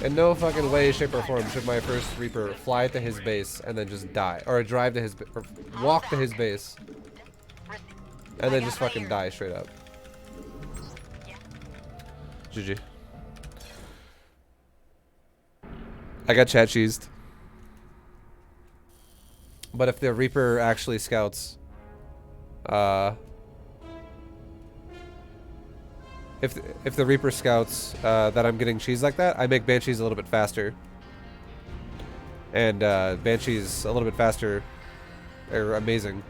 A: In no fucking way, shape, or form should my first Reaper fly to his base and then just die, or drive to his, or walk to his base and then just fucking die straight up. GG. I got chat cheesed. But if the Reaper actually scouts, if the Reaper scouts that I'm getting cheese like that, I make Banshees a little bit faster. And Banshees a little bit faster are amazing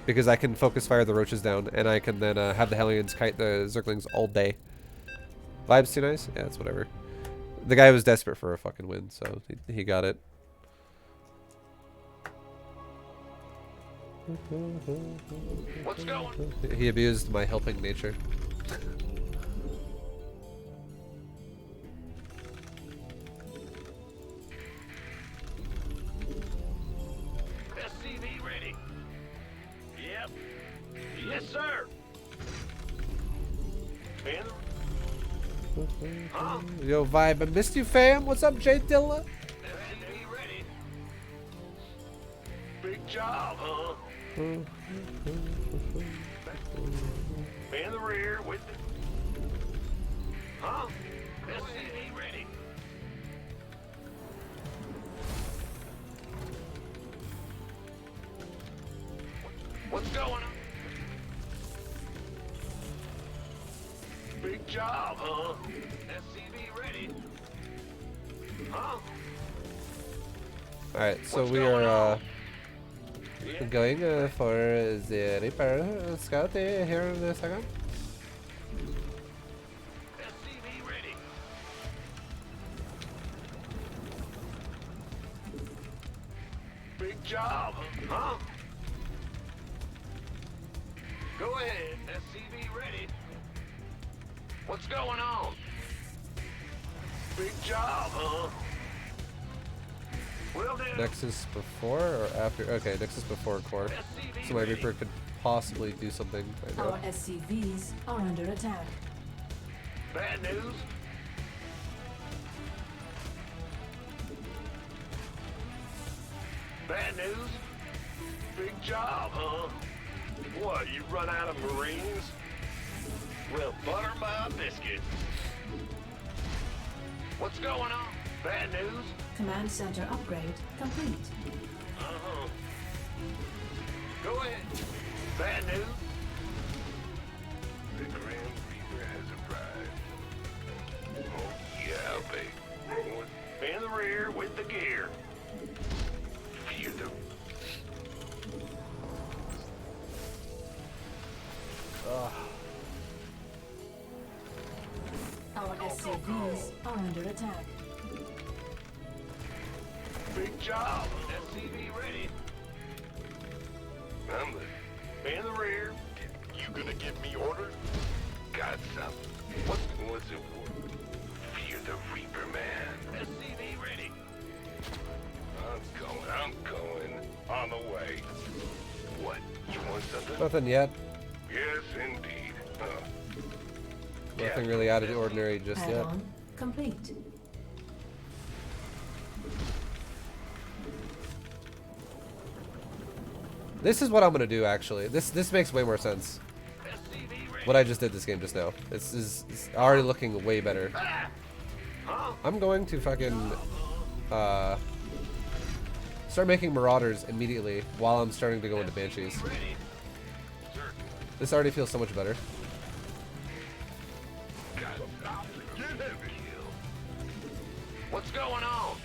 A: because I can focus fire the roaches down, and I can then have the Hellions kite the Zerglings all day. Vibes too nice? Yeah, it's whatever. The guy was desperate for a fucking win, so he got it.
B: What's going?
A: He abused my helping nature.
B: SCV ready. Yep. Yes, sir. And huh?
A: Yo, Vibe, I missed you, fam. What's up, Jay Dilla?
B: SCV ready. Big job, huh? In the rear with the... Huh? SCV ready. What's going on? Big job, huh? SCV ready. Huh?
A: Alright, so
B: What's
A: we
B: going
A: are
B: on? Yeah.
A: going for the Reaper scout here in a second.
B: SCV ready. Big job, huh? Go ahead, SCV ready. What's going on? Big job, huh? Will do.
A: Nexus before or after? Okay, Nexus before core.
B: SCV
A: So my
B: ready.
A: Reaper could possibly do something right
C: Our
A: now.
C: SCVs are under attack.
B: Bad news. Bad news? Big job, huh? What, you run out of Marines? Well, butter my biscuits. What's going on? Bad news.
C: Command center upgrade complete.
B: Uh-huh. Go ahead. Bad news. The Grim Reaper has arrived. Oh, yeah, baby. In the rear with the gear. Feel the...
C: Our SCVs are under attack.
B: Big job. SCV ready. I'm in the rear. You gonna give me orders? Got something. What's it for? Fear the Reaper, man. SCV ready. I'm going. On the way. What? You want something?
A: Nothing yet.
B: Yes, indeed.
A: Nothing really out of the ordinary just yet.
C: Add-on complete.
A: This is what I'm gonna do actually. This makes way more sense. What I just did this game just now. This is already looking way better. I'm going to fucking start making Marauders immediately while I'm starting to go into Banshees. This already feels so much better.
B: What's going on?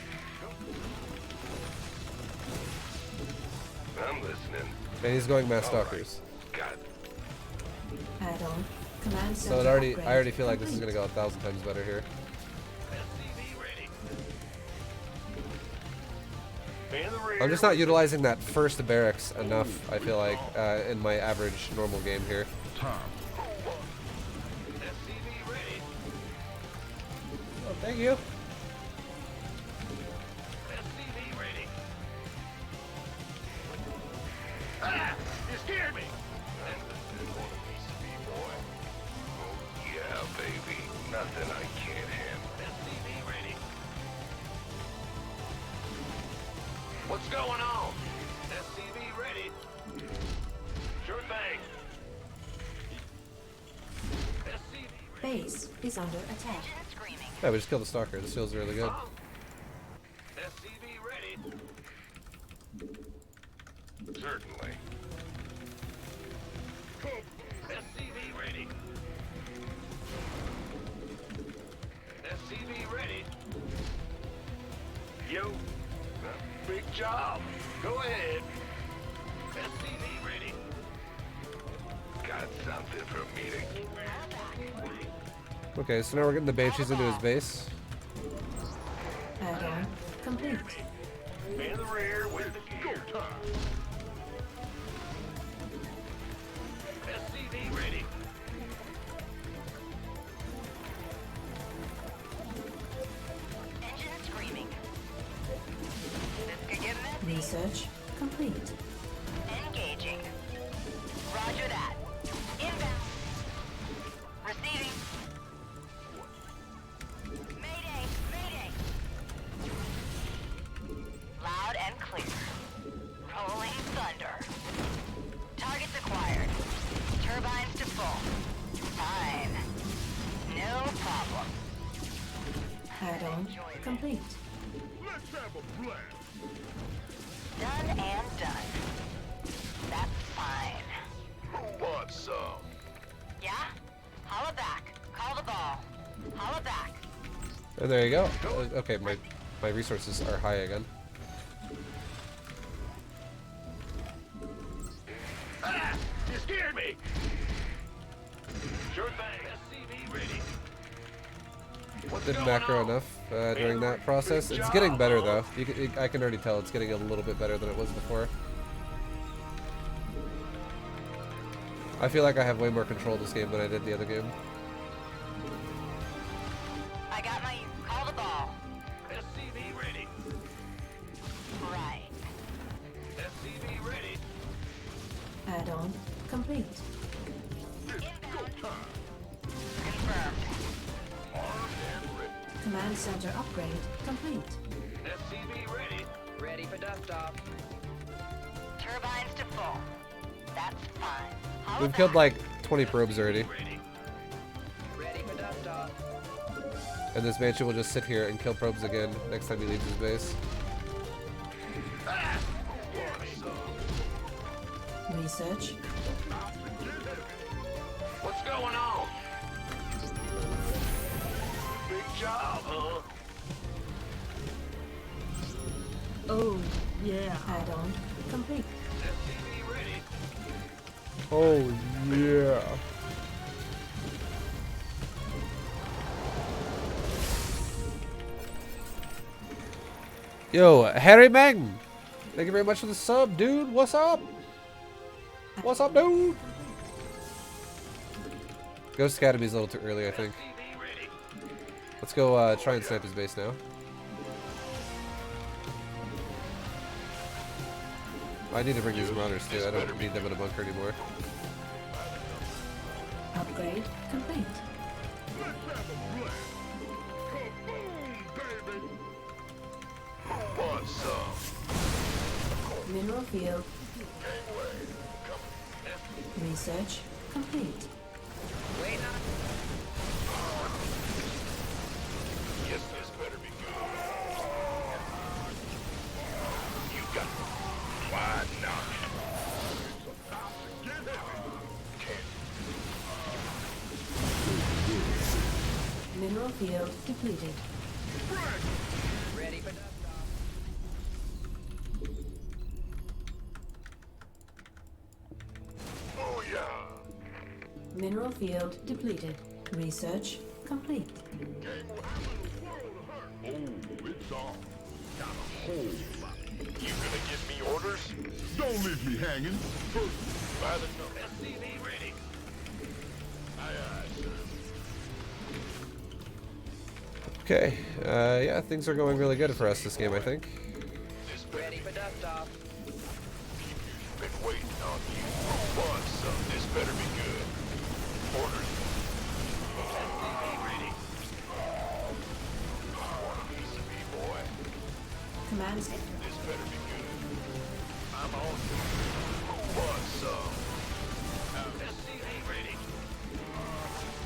B: I'm listening.
A: And he's going Mass Stalkers.
C: Add-on command
A: So
C: center
A: I
C: upgrade
A: already feel like this is
C: complete.
A: gonna go 1,000 times better here.
B: SCV ready. In the rear.
A: I'm just not utilizing that first barracks enough, I feel like, in my average normal game here.
G: Time.
B: SCV ready.
A: Oh, thank you.
B: SCV ready. Ah! You scared me! Oh, yeah, baby. Nothing I can't handle. SCV ready. What's going on? SCV ready. Sure thing. SCV ready.
C: Base is under attack.
H: Screaming.
A: Yeah, we just killed the Stalker. This feels really good.
B: SCV ready. Certainly. SCV ready. SCV ready. Yo, big job. Go ahead. SCV ready. Got something for me to...
A: Okay, so now we're getting the Banshees into his base.
C: Add-on complete.
B: In the rear with the gear. SCV ready.
H: Engine screaming. This could get messy.
C: Research complete.
H: Engaging. Roger that. Inbound. Receiving. Mayday, mayday. Loud and clear. Rolling thunder. Targets acquired. Turbines to full. Fine. No problem.
C: Add-on complete.
G: Let's have a blast.
H: Done and done. That's fine.
B: Who wants some?
H: Yeah? Holla back. Call the ball. Holla back.
A: And there you go. Okay, my resources are high again.
B: Ah! You scared me! Sure thing. SCV ready. What's
A: Didn't
B: going
A: macro
B: on?
A: enough during that process. It's getting better though. I can already tell it's getting a little bit better than it was before. I feel like I have way more control of this game than I did the other game.
H: I got my... Call the ball.
B: SCV ready.
H: Right.
B: SCV ready.
C: Add-on complete.
H: Confirmed.
B: Armed and ready.
C: Command center upgrade complete.
B: SCV ready.
F: Ready for dust off.
H: Turbines to full. That's fine. Holla
A: We've killed
H: back.
A: like 20 probes already.
B: Ready.
F: Ready for dust off.
A: And this Banshee will just sit here and kill probes again next time he leaves his base.
C: Research.
B: What's going on? Big job, huh?
D: Oh, yeah.
C: Add-on complete.
B: SCV ready.
A: Oh, yeah. Yo, Harry Mang! Thank you very much for the sub, dude. What's up? What's up, dude? Ghost Academy's a little too early, I think.
B: SCV ready.
A: Let's go try and snipe his base now. I need to bring these marauders too. I don't need them in a bunker anymore.
C: Upgrade complete.
B: Want some?
C: Mineral field. Research complete.
F: Wait on.
B: Yes, this better be good. You got me. Why not?
C: Mineral field depleted.
F: Ready for dust off.
B: Oh yeah.
C: Mineral field depleted. Research complete.
G: Oh, it's on. Got a whole lot.
B: You gonna give me orders?
G: Don't leave me hanging.
B: By the number. SCV ready. Aye, aye, sir.
A: Okay, yeah, things are going really good for us this game, I think.
B: This better
F: Ready for dust off.
B: been waiting on you. Want some? This better be good. Orders. SCV ready. Want a piece of me, boy?
C: Command center.
B: This better be good. I'm on. Who wants some? SCV ready.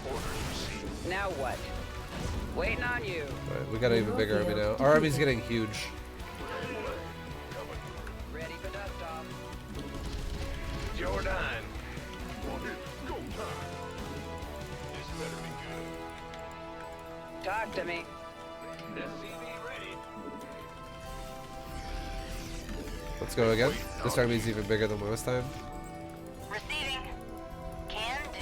B: Orders received.
F: Now what? Waiting on you.
A: Alright, we got an even bigger army now. Our army's getting huge.
F: Ready for dust off.
B: Jordan. It's go time. This better be good.
F: Talk to me.
B: SCV ready.
A: Let's go again. This army's even bigger than last time.
H: Receiving. Can do.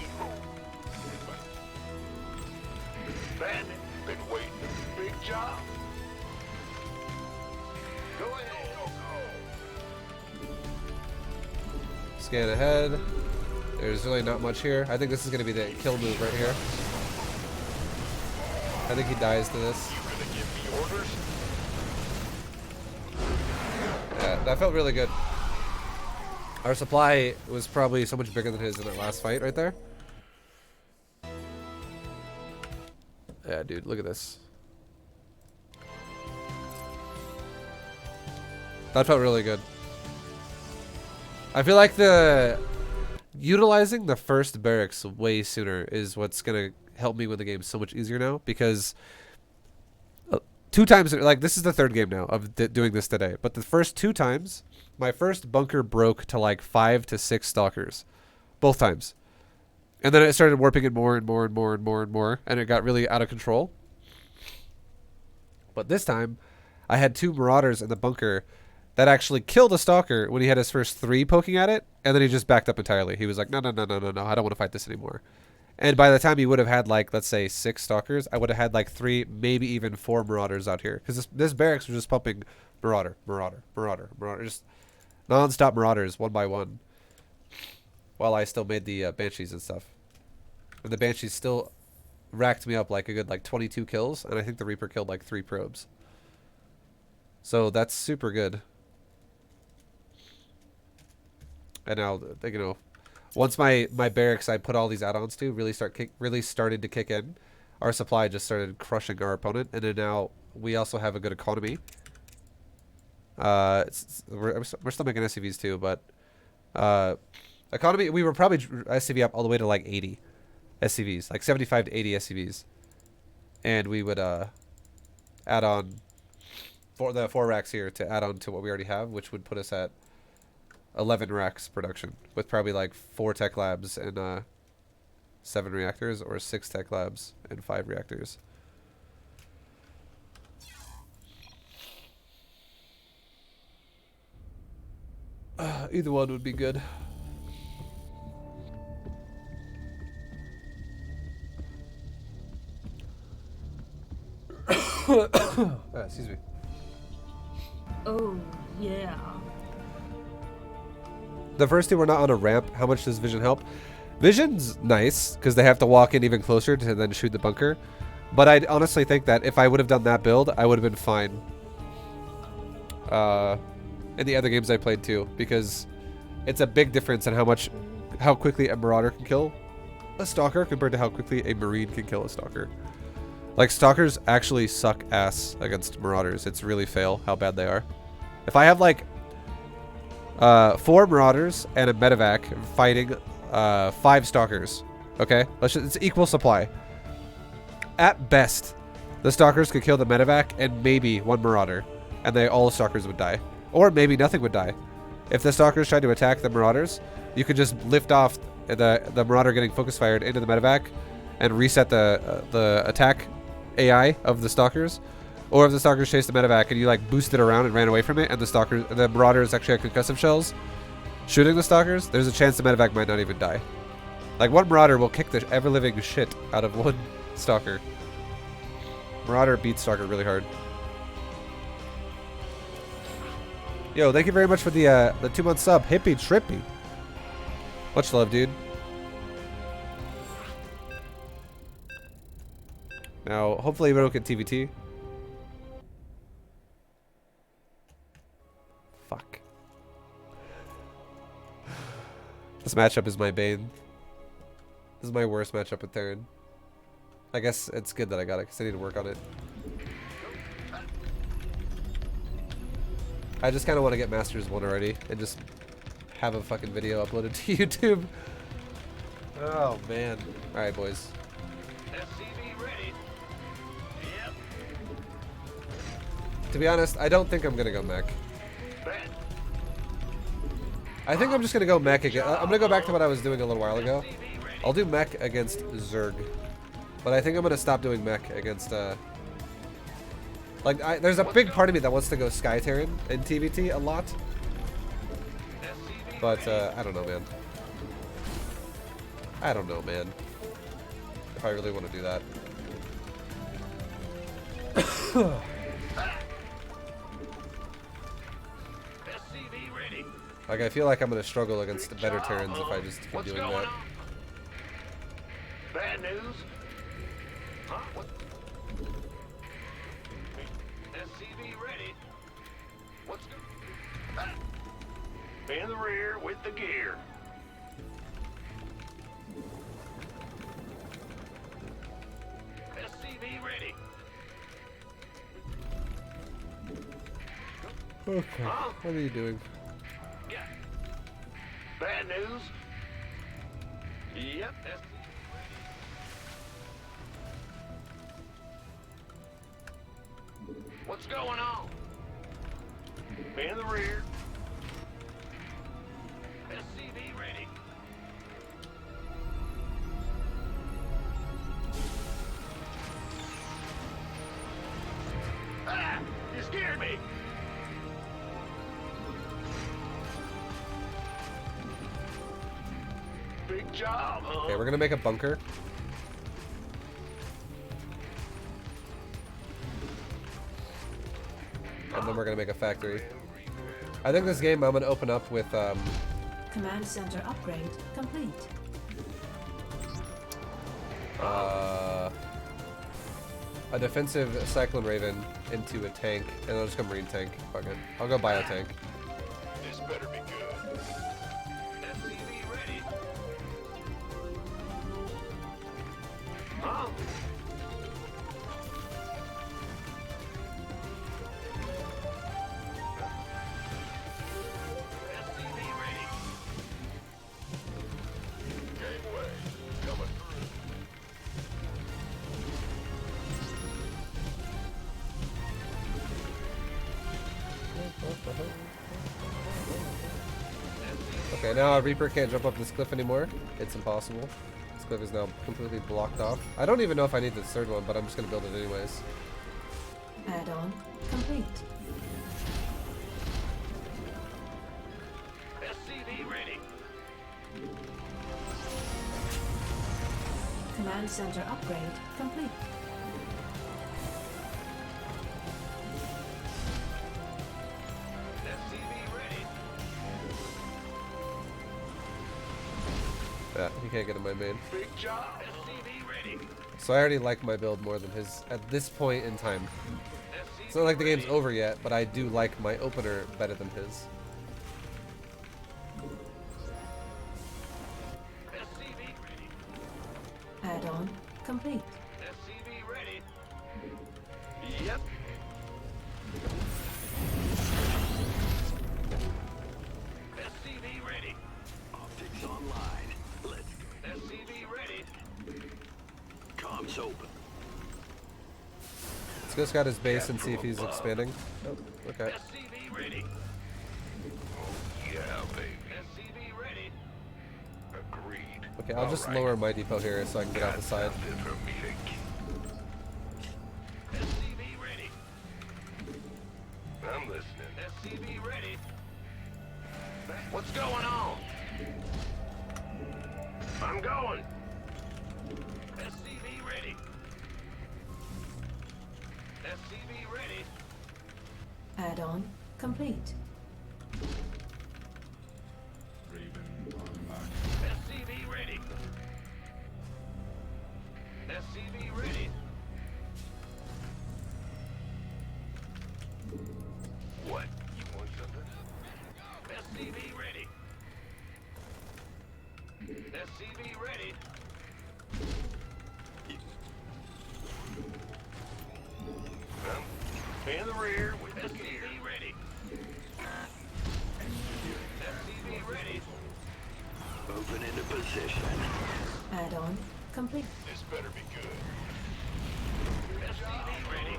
B: Bandit, been waiting. Big job. Go ahead. Go.
A: Scan ahead. There's really not much here. I think this is going to be the kill move right here. I think he dies to this.
B: You gonna give me orders?
A: Yeah, that felt really good. Our supply was probably so much bigger than his in that last fight right there. Yeah, dude, look at this. That felt really good. I feel like utilizing the first barracks way sooner is what's gonna help me win the game so much easier now, because 2 times, like, this is the 3rd game now of doing this today, but the first 2 times my first bunker broke to like 5 to 6 stalkers, both times, and then it started warping it more and more and more and more and more, and it got really out of control. But this time I had 2 marauders in the bunker that actually killed a stalker when he had his first 3 poking at it, and then he just backed up entirely. He was like, no, I don't want to fight this anymore. And by the time he would have had, like, let's say 6 stalkers, I would have had like 3, maybe even 4 marauders out here, because this barracks was just pumping marauder, just non-stop marauders, one by one, while I still made the banshees and stuff. And the banshees still racked me up like a good 22 kills, and I think the Reaper killed like 3 probes. So that's super good. And now, you know, once my barracks I put all these add-ons to really started to kick in, our supply just started crushing our opponent, and then now we also have a good economy. We're still making SCVs too, but economy, we were probably SCV up all the way to like 80 SCVs, like 75 to 80 SCVs. and we would add on for the 4 racks here to add on to what we already have, which would put us at 11 racks production with probably like 4 tech labs and 7 reactors, or 6 tech labs and 5 reactors. Either one would be good. Excuse me.
D: Oh, yeah.
A: The first 2 were not on a ramp. How much does Vision help? Vision's nice, because they have to walk in even closer to then shoot the bunker. But I honestly think that if I would have done that build, I would have been fine. In the other games I played too, because it's a big difference in how quickly a Marauder can kill a Stalker compared to how quickly a Marine can kill a Stalker. Like, Stalkers actually suck ass against Marauders. It's really fail how bad they are. If I have like 4 Marauders and a medevac fighting 5 Stalkers, okay? It's equal supply. At best, the Stalkers could kill the medevac and maybe 1 Marauder, and all the Stalkers would die. Or maybe nothing would die. If the Stalkers tried to attack the Marauders, you could just lift off the Marauder getting focus fired into the medevac and reset the attack AI of the Stalkers. Or if the Stalkers chased the medevac and you like boosted around and ran away from it, and the Marauders actually had concussive shells shooting the Stalkers, there's a chance the medevac might not even die. Like, 1 Marauder will kick the ever-living shit out of 1 Stalker. Marauder beats Stalker really hard. Yo, thank you very much for the 2-month sub. Hippie Trippy. Much love, dude. Now, hopefully we don't get TVT. Fuck. This matchup is my bane. This is my worst matchup with Terran. I guess it's good that I got it, because I need to work on it. I just kind of want to get Masters 1 already and just have a fucking video uploaded to YouTube. Oh, man. Alright, boys.
B: SCV ready. Yep.
A: To be honest, I don't think I'm going to go mech.
B: Bet.
A: I think I'm just going to go mech again. I'm going to go back to what I was doing a little while ago. I'll do mech against Zerg. But I think I'm going to stop doing mech against... there's a big part of me that wants to go Sky Terran in TVT a lot. But, I don't know, man. I don't know, man. If I really want to do that.
B: SCV ready.
A: Like, I feel like I'm going to struggle against the better Terrans if I just keep
B: What's
A: doing
B: going
A: that.
B: on? Bad news? Huh? What? SCV ready. What's going on? In the rear with the gear. SCV ready.
A: Okay.
B: Huh?
A: What are you doing?
B: Yeah. Bad news? Yep. What's going on? In the rear. SCV ready. Ah! You scared me! Big job, huh?
A: Okay, we're going to make a bunker. And then we're going to make a factory. I think this game I'm going to open up with...
C: Command center upgrade complete.
A: a defensive Cyclone Raven into a tank, and I'll just go Marine tank. Fuck it. I'll go Bio tank.
B: This better be good. SCV ready. Huh? SCV ready. Gateway coming through.
A: Okay, now a Reaper can't jump up this cliff anymore. It's impossible. This cliff is now completely blocked off. I don't even know if I need this third one, but I'm just gonna build it anyways.
C: Add-on complete.
B: SCV ready.
C: Command center upgrade complete.
B: SCV ready.
A: Yeah, he can't get in my main.
B: Big job. SCV ready.
A: So I already like my build more than his at this point in time. It's not like the game's over yet, but I do like my opener better than his.
B: SCV ready.
C: Add-on complete.
B: SCV ready. Yep. SCV ready.
E: Optics online. Let's go.
B: SCV ready.
E: Comms open.
A: Let's go scout his base and see if he's expanding. Oh, okay.
B: SCV ready. Yeah, baby. SCV ready. Agreed.
A: Okay, I'll just lower my depot here so I can get out the side.
B: SCV ready. I'm listening. SCV ready. What's going on? I'm going. SCV ready. SCV ready.
C: Add-on complete.
B: SCV ready. SCV ready. What? You want something? SCV ready. SCV ready. In the rear with SCV ready. SCV ready.
E: Moving into position.
C: Add-on complete.
B: This better be good. SCV ready.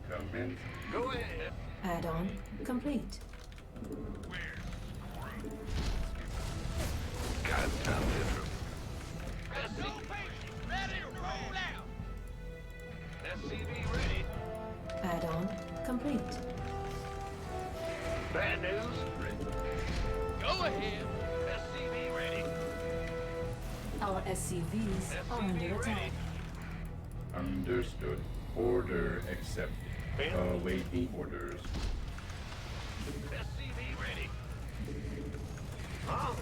G: Come in.
B: Go ahead.
C: Add-on complete.
B: Got something from ready to roll out. SCV ready.
C: Add-on complete.
B: Bad news. Go ahead. SCV ready.
C: Our SCVs are under
B: SCV
C: attack.
B: ready.
G: Understood. Order accepted. Awaiting orders.
B: SCV ready. Huh?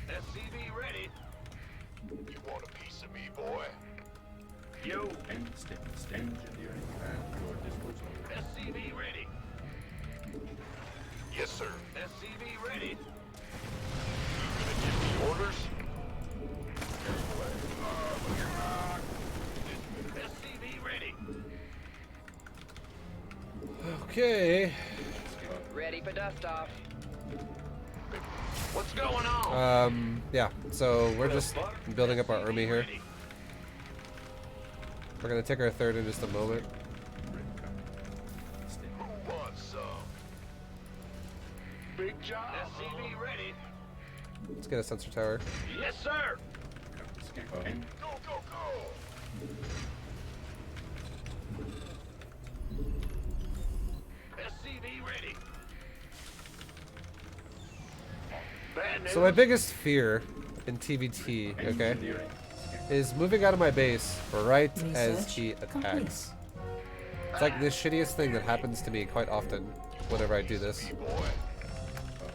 B: SCV ready. You want a piece of me, boy? Yo.
G: Engineering at your disposal.
B: SCV ready. Yes, sir. SCV ready. You gonna give me orders? SCV ready.
A: Okay.
F: Ready for dust off.
B: What's going on?
A: Yeah, so we're just building up our army here. We're gonna take our third in just a moment.
B: Who wants some? Big job. SCV ready.
A: Let's get a sensor tower.
B: Yes, sir.
G: Go.
B: Go, go, go. SCV ready. Bad news.
A: So my biggest fear in TVT, okay, is moving out of my base right as
C: Research
A: he
C: complete.
A: attacks. It's like the shittiest thing that happens to me quite often whenever I do this.
B: Boy.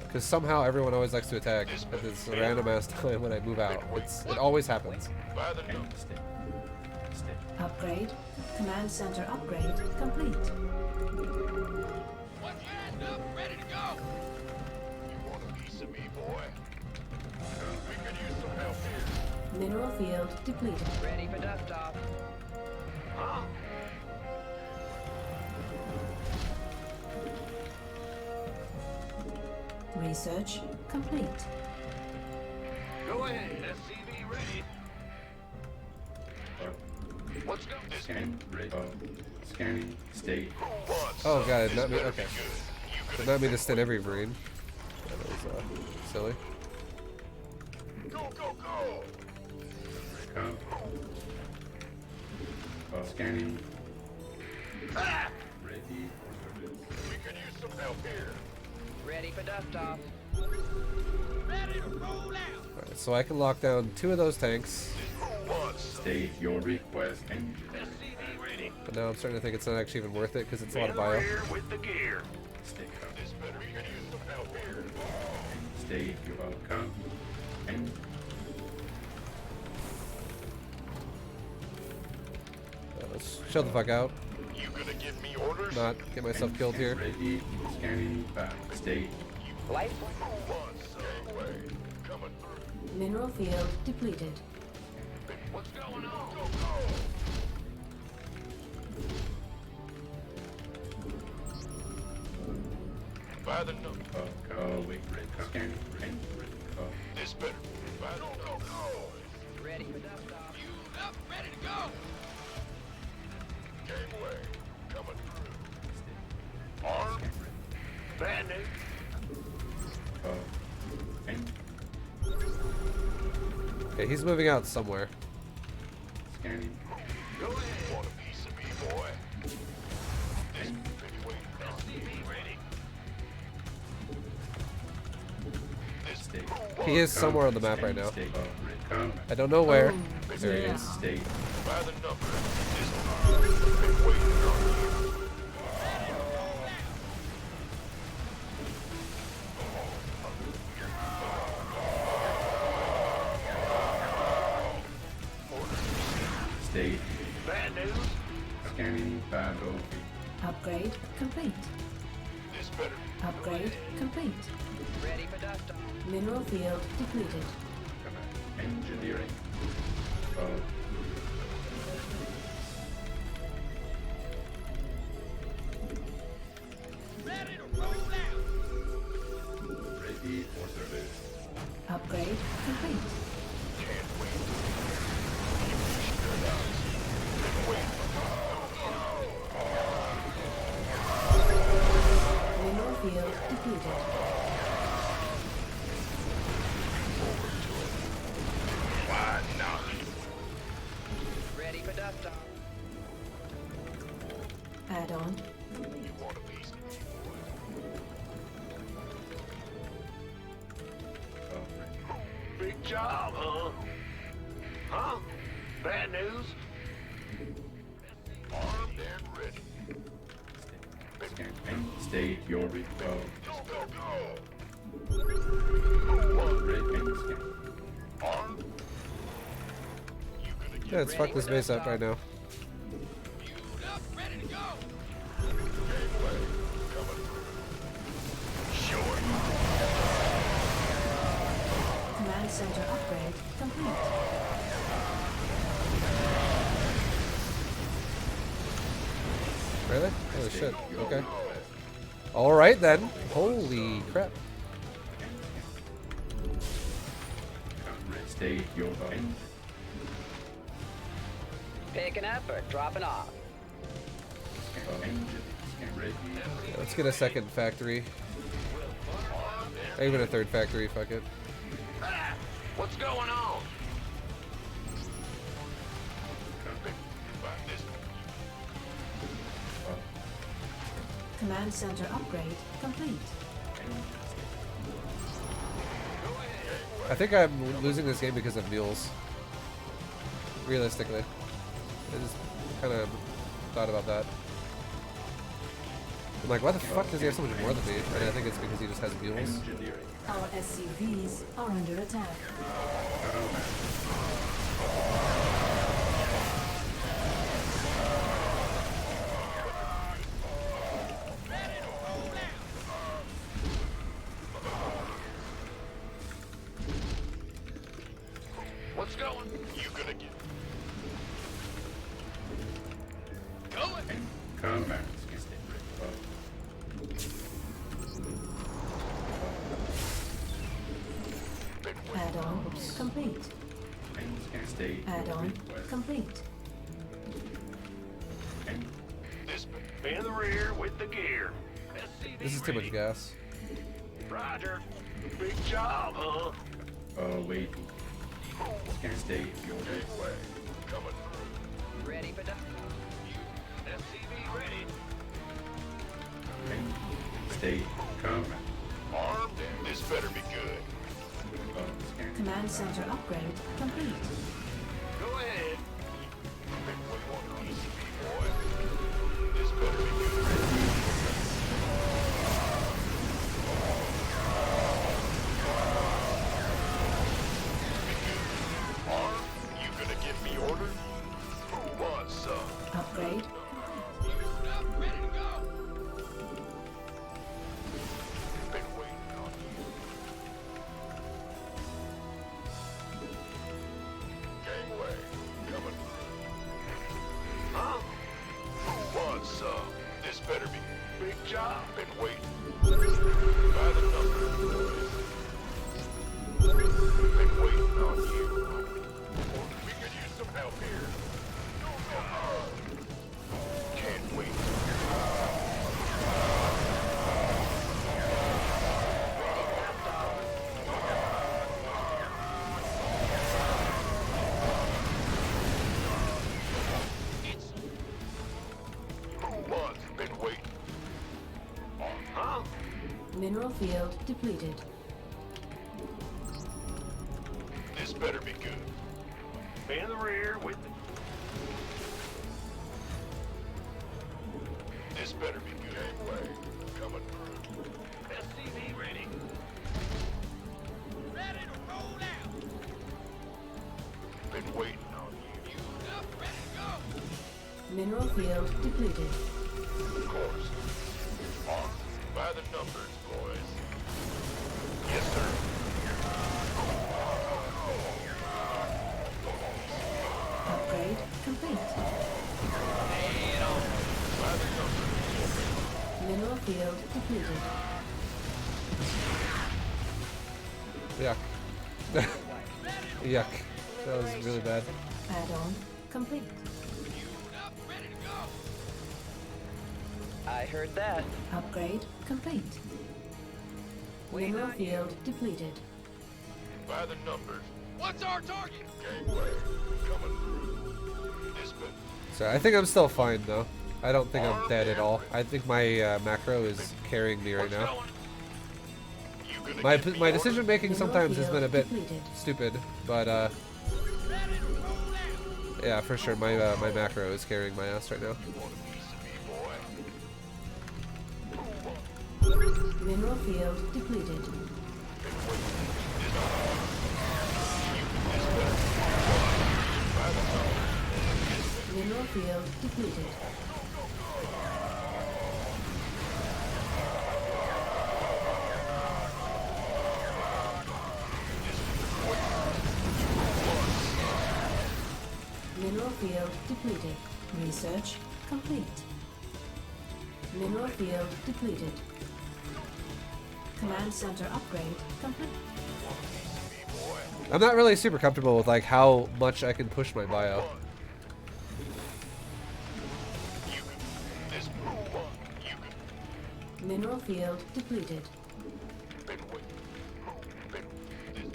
A: Because somehow everyone always likes to attack at this random ass time when I move out. It always happens.
B: By the numbers.
C: Upgrade. Command center upgrade complete.
B: What's lined up, ready to go? You want a piece of me, boy? We could use some help here.
C: Mineral field depleted.
F: Ready for dust off.
B: Huh?
C: Research complete.
B: Go ahead. SCV ready. Let's go. This
G: Scanning state.
B: who wants
A: Oh
B: some?
A: god,
B: This
A: not me.
B: better
A: Okay.
B: be good. You
A: Did not mean to stun every marine. That was silly.
B: Go, go, go!
I: Scanning.
B: Ah!
I: Ready for service.
B: We could use some help here.
F: Ready for dust off.
B: Ready to roll out.
A: Alright, so I can lock down 2 of those tanks,
B: Who wants?
I: State your request. Engine.
B: SCV ready.
A: but now I'm starting to think it's not actually even worth it because it's a lot
B: In
A: of
B: the
A: bio.
B: rear with the gear.
I: Stay calm.
B: This better we could use some help here.
I: Stay your welcome. And
A: Let's chill the fuck out,
B: You gonna give me orders?
A: not get myself killed here.
I: ready. Scanning back. State.
F: Light.
B: Who wants some way? Coming through.
C: Mineral field depleted.
B: What's going on? Go, go! By the number.
I: Wait. Ready. Scanning. And ready.
B: This better. By the go, go!
F: Ready for dust off.
B: You up, ready to go! Gangway, coming through. Armed. Bad news.
I: And
A: Okay, he's moving out somewhere.
I: scanning.
B: Go ahead. Want a piece of me, boy? This big wing. SCV ready. This
I: State.
A: He is somewhere on the map right now.
I: State. Ready.
A: I don't know where.
D: Oh,
A: There he
D: yeah.
A: is.
I: State.
B: by the number. This been waiting on you.
I: State.
B: Bad news.
I: Scanning. Battlefield.
C: Upgrade complete.
B: This better.
C: Upgrade complete.
F: Ready for dust off.
C: Mineral field depleted.
I: Command. Engineering.
B: Ready to roll out.
I: Ready for service.
C: Upgrade complete.
B: Can't wait. Keep your shirt out. Been waiting.
C: Mineral field depleted.
B: Why not?
F: Ready for dust off.
C: Add-on.
B: You want a piece of me, boy? Big job, huh? Huh? Bad news? Armed and ready.
I: Scan. And state your request.
B: Go, go, go!
I: Ready and scan.
B: Armed? You gonna get
A: Yeah, let's fuck this base up right now.
B: fueled up, ready to go? Gateway, coming through. Sure.
C: Command center upgrade complete.
A: Really? Oh shit. Okay. Alright then. Holy crap.
I: State your engine.
F: Picking up or dropping off.
I: Engine. Scan. Ready.
A: Yeah, let's get a second factory. Or even a third factory, fuck it.
B: Ah, what's going on? About this.
C: Command center upgrade complete.
A: I think I'm losing this game because of mules. Realistically. I just kind of thought about that. I'm like, why the fuck does he have so much more than me? And I think it's because he just has mules.
I: Engineering.
C: Our SCVs are under attack.
B: What's going? You gonna get? Going.
I: And command. Scan. State. Ready.
B: Been waiting.
C: Add-on complete.
I: And scan. State. your
C: Add-on
I: request.
C: complete.
I: And
B: This in the rear with the gear. SCV
A: This is too much
B: ready.
A: gas.
B: Roger. Big job, huh?
I: Wait. Scan state.
B: Gateway coming through.
F: Ready for done?
B: SCV ready.
I: State. Coming.
B: Armed, and this better be good.
I: Scan.
C: Command center upgrade complete.
B: Go ahead. Big 21 PCB, boy. This better be good. Armed, you gonna give me orders? Who wants some?
C: Upgrade.
B: Been waiting on you. Gangway, coming through. Huh? Who wants some? This better be big job. Been waiting. By the numbers, boys. Been waiting on you. We could use some help here. Can't wait. Who wants? Been waiting. Huh?
C: Mineral field depleted.
B: This better be good. In the rear with me. This better be good. Gangway coming through. SCV ready. Ready to roll out. Been waiting on you. You up, ready to go.
C: Mineral field depleted.
B: Of course. On by the numbers, boys. Yes, sir.
C: Upgrade complete.
B: By the numbers.
C: Mineral field depleted.
A: Yuck. Yuck. That was really bad.
C: Add-on complete.
F: I heard that.
C: Upgrade complete. Mineral field depleted.
B: By the numbers. What's our target? Gangway coming through. This bit.
A: So I think I'm still fine though. I don't think I'm dead at all. I think my macro is carrying me right now. My decision making sometimes has been a bit stupid, but yeah, for sure my my macro is carrying my ass right now.
C: Mineral field depleted. Mineral field depleted. Mineral field depleted. Research complete. Mineral field depleted. Command center upgrade complete.
A: I'm not really super comfortable with like how much I can push my bio.
C: Mineral field depleted.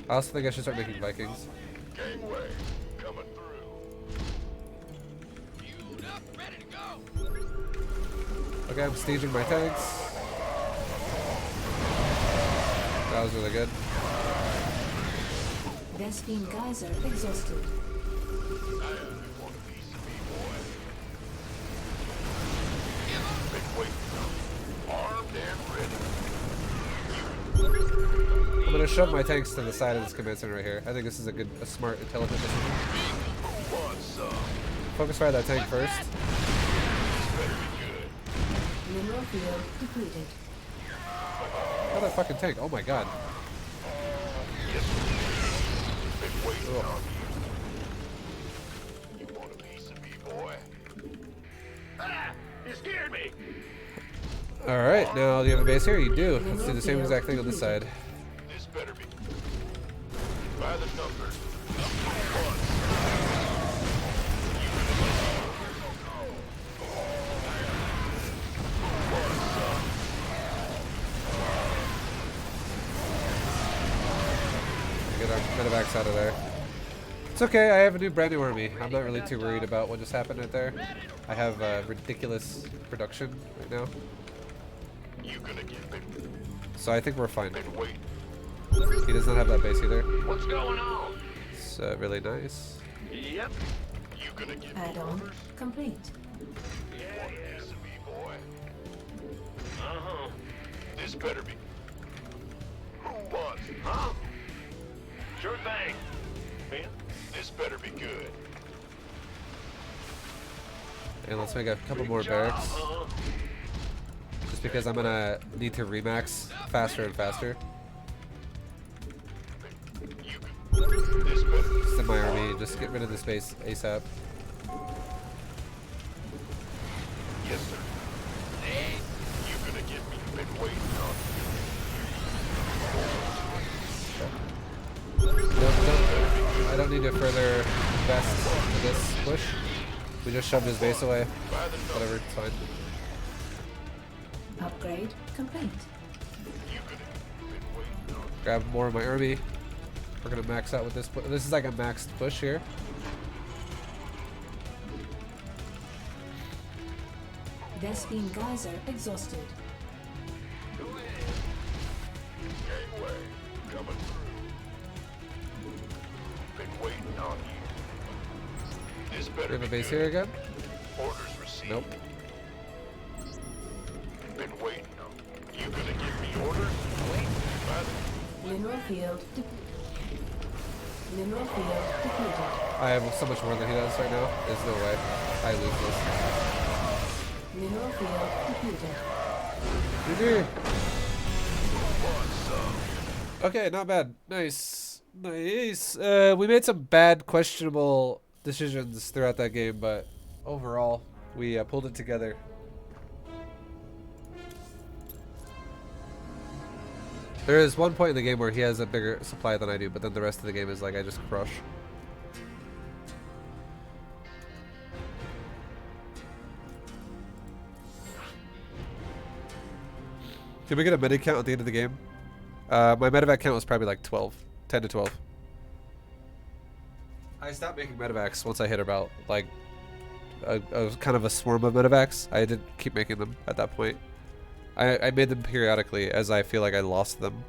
A: I also think I should start making Vikings.
B: Gangway coming through. Fueled up, ready to go.
A: Okay, I'm staging my tanks. That was really good.
C: Vespine geyser exhausted.
A: I'm gonna shove my tanks to the side of this command center right here. I think this is a smart, intelligent decision. Focus fire that tank first.
C: Mineral field depleted.
A: Another fucking tank. Oh my god. Ugh.
B: You want a piece of me, boy? Ah! You scared me!
A: Alright, now do you have a base here? You do. Let's do the same exact thing on this side.
B: This better be. By the numbers.
A: medevacs out of there. It's okay, I have a new brand new army. I'm not really too worried about what just happened right there. I have ridiculous production right now.
B: You gonna get big,
A: So I think we're fine.
B: big weight.
A: He does not have that base either.
B: What's going on?
A: It's really nice.
B: Yep. You gonna get me
C: Add-on
B: orders?
C: complete.
B: Yeah, piece of me, boy. Uh-huh. This better be. Who wants it, huh? Sure thing. Man, this better be good.
A: And let's make a couple more
B: Big job,
A: barracks.
B: huh?
A: Just because I'm gonna need to remax faster and faster.
B: This better.
A: Send my army, just get rid of this base ASAP.
B: Yes, sir. Hey, you gonna get me been waiting on.
A: I don't need to further invest in this push. We just shoved his base away. Whatever, it's fine.
C: Upgrade complete.
A: Grab more of my army. We're gonna max out with this. This is like a maxed push here.
C: Vespine geyser exhausted.
B: Gateway coming through. Been waiting on you. This
A: We
B: better
A: have a
B: be
A: base
B: good.
A: here again.
B: Orders received.
A: Nope.
B: Been waiting on. You gonna give me orders? Wait.
C: Mineral field Mineral field depleted.
A: I have so much more than he does right now. There's no way I lose
C: Mineral field depleted.
A: this. GG. Okay, not bad. Nice. Nice. We made some bad, questionable decisions throughout that game, but overall, we pulled it together. There is one point in the game where he has a bigger supply than I do, but then the rest of the game is like I just crush. Can we get a medic count at the end of the game? My medevac count was probably like 12. 10 to 12. I stopped making medevacs once I hit about like a kind of a swarm of medevacs. I didn't keep making them at that point. I made them periodically as I feel like I lost them.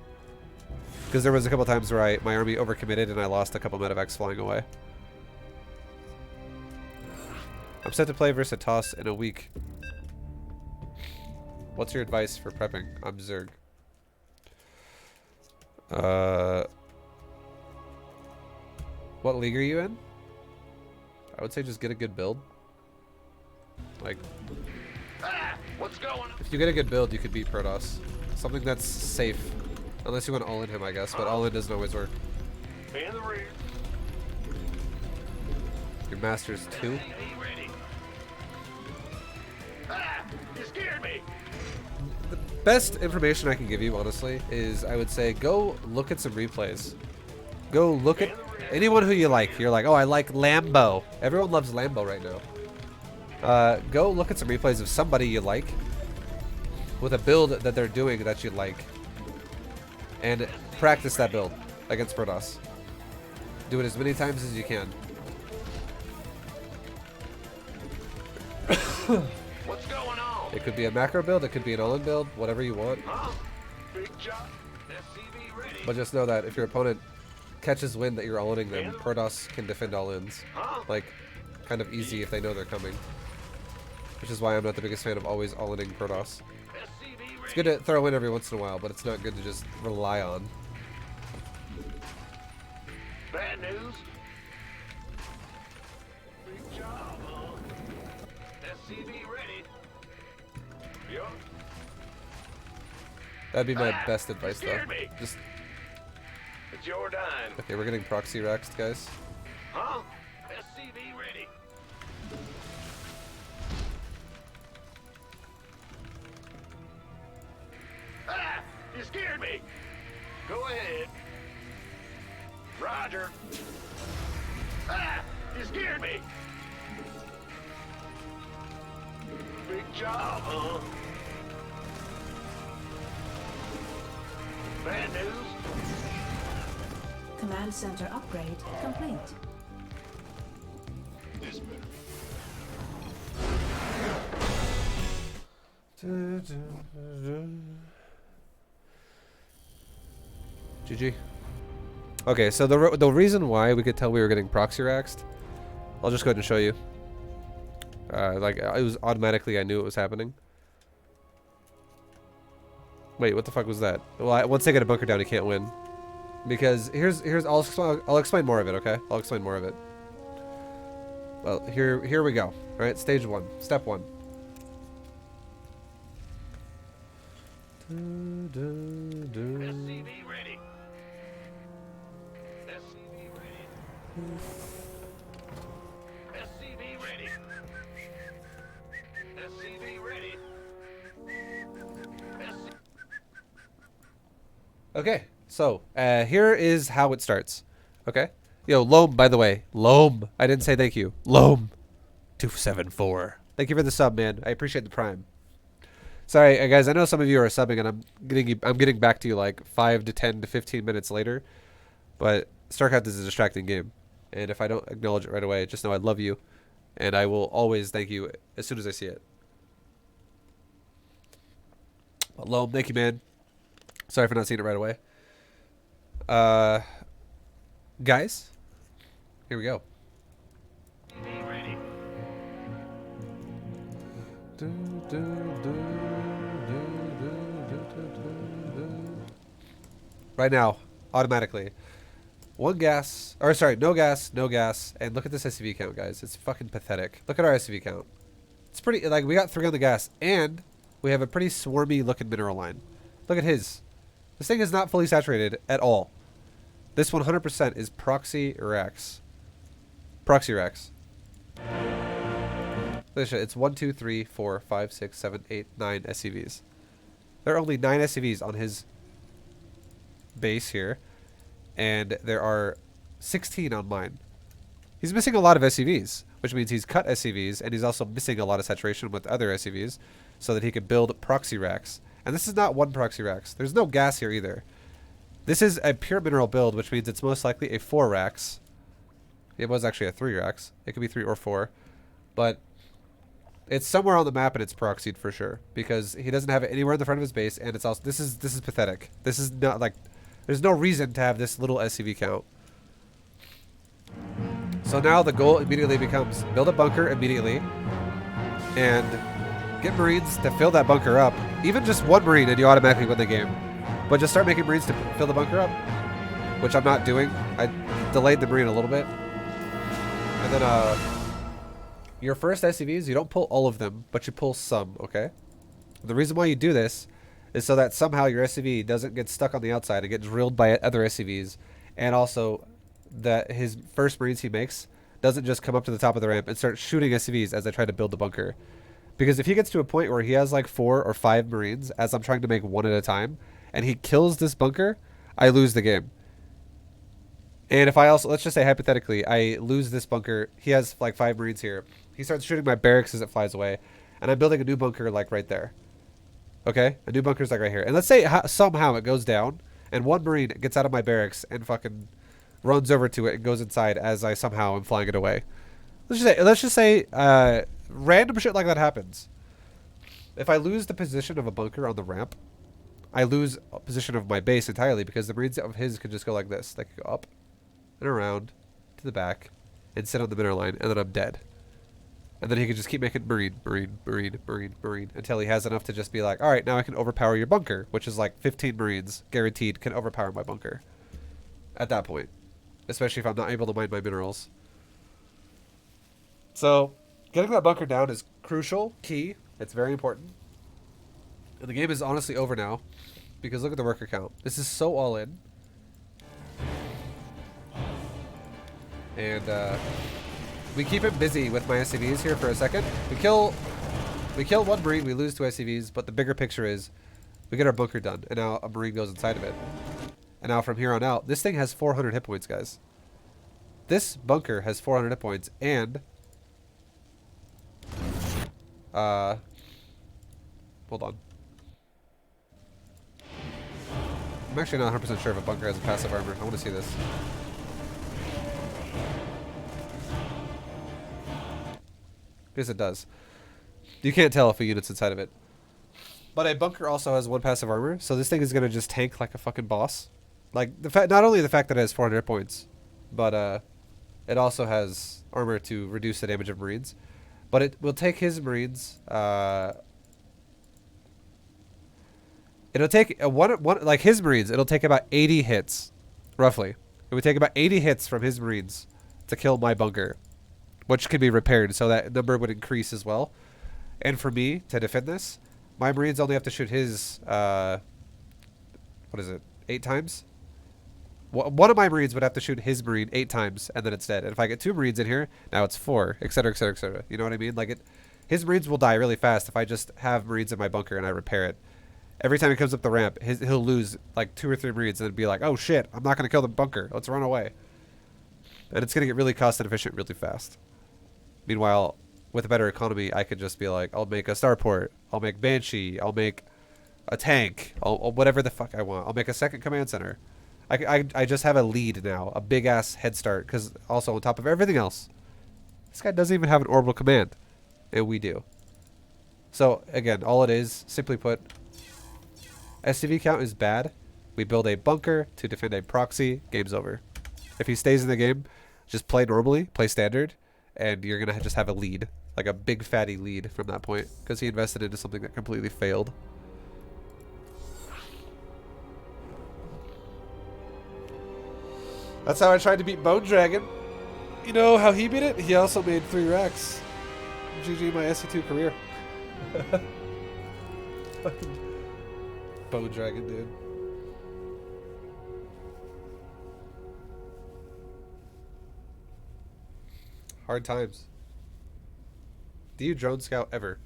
A: Because there was a couple times where my army overcommitted and I lost a couple medevacs flying away. I'm set to play Versatoss in a week. What's your advice for prepping? I'm Zerg. What league are you in? I would say just get a good build. Like,
B: What's going on?
A: if you get a good build, you could beat Protoss. Something that's safe. Unless you want all in him, I guess, but all in doesn't always work.
B: In the rear.
A: Your Master's 2.
B: Are you ready? You scared me.
A: The best information I can give you, honestly, is I would say go look at some replays. Go look at anyone who you like. You're like, oh, I like Lambo. Everyone loves Lambo right now. Go look at some replays of somebody you like with a build that they're doing that you like. And practice that build against Protoss. Do it as many times as you can.
B: What's going on?
A: It could be a macro build, it could be an all-in build, whatever you want.
B: Huh? Big job. SCV ready.
A: But just know that if your opponent catches wind that you're all-inning them, Protoss can defend all-ins. Like, kind of easy if they know they're coming. Which is why I'm not the biggest fan of always all-inning Protoss. It's good to throw in every once in a while, but it's not good to just rely on.
B: Bad news. Big job, huh? SCV ready. Yup.
A: That'd be my best advice,
B: you
A: though.
B: scared me.
A: Just
B: It's your dime.
A: okay. We're getting proxy raxed, guys.
B: Huh? SCV ready. You scared me. Go ahead. Roger. You scared me. Big job, huh? Bad news.
C: Command center upgrade complete.
G: This better.
A: GG. Okay, so the reason why we could tell we were getting proxy raxed, I'll just go ahead and show you. Like it was automatically, I knew it was happening. Wait, what the fuck was that? Well, once they get a bunker down, he can't win. Because here's I'll explain more of it. Okay, I'll explain more of it. Well, here we go. All right, stage 1, step 1.
B: SCV ready. SCV ready. SCV ready. SCV ready.
A: Okay, so here is how it starts. Okay, yo, Loam, by the way, Loam. I didn't say thank you. Loam, 274. Thank you for the sub, man. I appreciate the prime. Sorry, guys. I know some of you are subbing, and I'm getting back to you like 5 to 10 to 15 minutes later. But StarCraft is a distracting game, and if I don't acknowledge it right away, just know I love you, and I will always thank you as soon as I see it. But Loam, thank you, man. Sorry for not seeing it right away. Guys, here we go.
B: SCV ready.
A: Right now, automatically. One gas, or sorry, no gas, and look at this SCV count, guys. It's fucking pathetic. Look at our SCV count. It's pretty, like, we got 3 on the gas, and we have a pretty swarmy looking mineral line. Look at his. This thing is not fully saturated at all. This 100% is proxy racks. Proxy racks. It's 1, 2, 3, 4, 5, 6, 7, 8, 9 SCVs. There are only 9 SCVs on his base here, and there are 16 on mine. He's missing a lot of SCVs, which means he's cut SCVs, and he's also missing a lot of saturation with other SCVs so that he can build proxy racks. And this is not one proxy racks. There's no gas here either. This is a pure mineral build, which means it's most likely a 4 racks. It was actually a 3 racks. It could be 3 or 4. But it's somewhere on the map and it's proxied for sure. Because he doesn't have it anywhere in the front of his base, and it's also this is pathetic. This is not like there's no reason to have this little SCV count. So now the goal immediately becomes build a bunker immediately and get Marines to fill that bunker up. Even just 1 Marine and you automatically win the game. But just start making Marines to fill the bunker up, which I'm not doing. I delayed the Marine a little bit. And then your first SCVs, you don't pull all of them, but you pull some, okay? The reason why you do this is so that somehow your SCV doesn't get stuck on the outside and get drilled by other SCVs, and also that his first Marines he makes doesn't just come up to the top of the ramp and start shooting SCVs as I try to build the bunker. Because if he gets to a point where he has like 4 or 5 Marines as I'm trying to make 1 at a time, and he kills this bunker, I lose the game. And if I also, let's just say hypothetically, I lose this bunker, he has like 5 Marines here. He starts shooting my barracks as it flies away, and I'm building a new bunker like right there. Okay? A new bunker's like right here. And let's say somehow it goes down, and 1 Marine gets out of my barracks and fucking runs over to it and goes inside as I somehow am flying it away. Let's just say random shit like that happens. If I lose the position of a bunker on the ramp, I lose a position of my base entirely because the Marines of his could just go like this. They could go up and around to the back and sit on the mineral line, and then I'm dead. And then he could just keep making Marine until he has enough to just be like, all right, now I can overpower your bunker, which is like 15 Marines guaranteed can overpower my bunker at that point, especially if I'm not able to mine my minerals. So getting that bunker down is crucial, key. It's very important. And the game is honestly over now because look at the worker count. This is so all in. And we keep him busy with my SCVs here for a second. We kill 1 Marine, we lose 2 SCVs, but the bigger picture is we get our bunker done, and now a Marine goes inside of it. And now from here on out, this thing has 400 hit points, guys. This bunker has 400 hit points, and hold on. I'm actually not 100% sure if a bunker has a passive armor. I want to see this. Yes, it does. You can't tell if a unit's inside of it. But a bunker also has 1 passive armor, so this thing is gonna just tank like a fucking boss. Like the fact, not only the fact that it has 400 points, but it also has armor to reduce the damage of Marines. But it will take his Marines. It'll take like his Marines. It'll take about 80 hits, roughly. It would take about 80 hits from his Marines to kill my bunker, which can be repaired, so that number would increase as well. And for me to defend this, my Marines only have to shoot his, what is it, 8 times? One of my Marines would have to shoot his Marine 8 times, and then it's dead. And if I get 2 Marines in here, now it's 4, etc., etc., etc. You know what I mean? Like his Marines will die really fast if I just have Marines in my bunker and I repair it. Every time he comes up the ramp, he'll lose like 2 or 3 Marines and then be like, oh shit, I'm not going to kill the bunker. Let's run away. And it's going to get really cost inefficient really fast. Meanwhile, with a better economy, I could just be like, I'll make a starport, I'll make Banshee, I'll make a tank, I'll whatever the fuck I want. I'll make a second command center. I just have a lead now, a big ass head start, because also on top of everything else, this guy doesn't even have an orbital command, and we do. So again, all it is, simply put, SCV count is bad. We build a bunker to defend a proxy, game's over. If he stays in the game, just play normally, play standard, and you're going to just have a lead. Like a big fatty lead from that point, because he invested into something that completely failed. That's how I tried to beat Bone Dragon. You know how he beat it? He also made 3 racks. GG my SC2 career. Fucking Bone Dragon, dude. Hard times. Do you drone scout ever?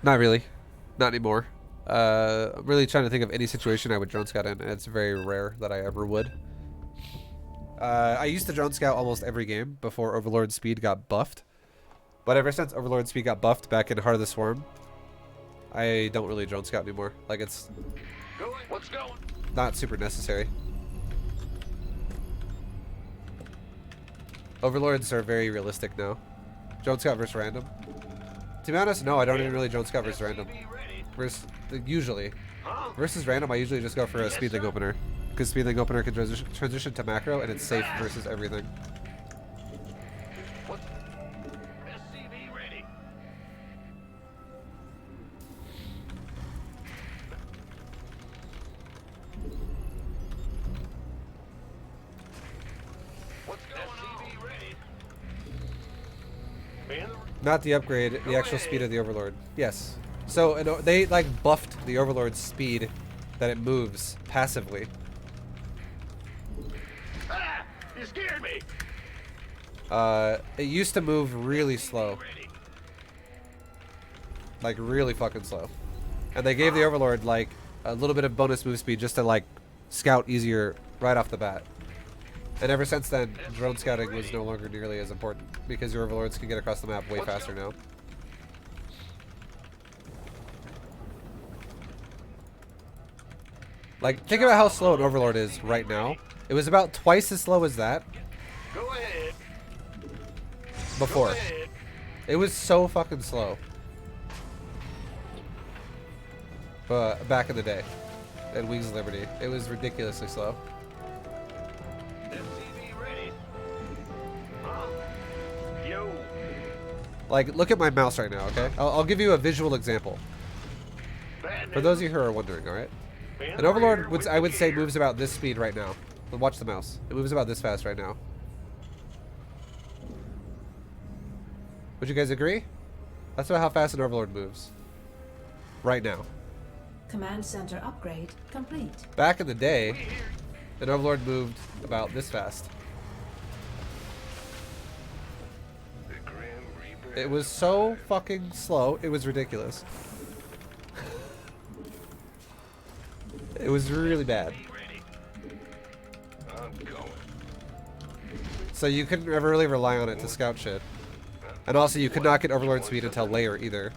A: Not really. Not anymore. I'm really trying to think of any situation I would drone scout in, and it's very rare that I ever would. I used to drone scout almost every game before Overlord Speed got buffed. But ever since Overlord Speed got buffed back in Heart of the Swarm, I don't really drone scout anymore. Like, it's not super necessary. Overlords are very realistic now. Drone scout versus random. To be honest, no, I don't even really drone scout versus random. Usually. Versus random, I usually just go for a speedling opener. Because speedling opener can transition to macro, and it's safe versus everything. Not the upgrade, the actual speed of the Overlord. Yes. So they like buffed the Overlord's speed that it moves passively.
B: Ah, you scared me.
A: It used to move really slow. Like really fucking slow. And they gave the Overlord like a little bit of bonus move speed just to like scout easier right off the bat. And ever since then, drone scouting was no longer nearly as important because your Overlords can get across the map way faster now. Like, think about how slow an Overlord is right now. It was about twice as slow as that
B: Go ahead.
A: before.
B: Go ahead.
A: It was so fucking slow. But back in the day, at Wings of Liberty, it was ridiculously slow.
B: SCV ready. Yo.
A: Like, look at my mouse right now, okay? I'll give you a visual example. For those of you who are wondering, alright? An Overlord, I would say, moves about this speed right now. But watch the mouse. It moves about this fast right now. Would you guys agree? That's about how fast an Overlord moves. Right now.
C: Command center upgrade complete.
A: Back in the day, an Overlord moved about this fast. It was so fucking slow, it was ridiculous. It was really bad. So you couldn't ever really rely on it to scout shit. And also, you could not get Overlord speed until layer either.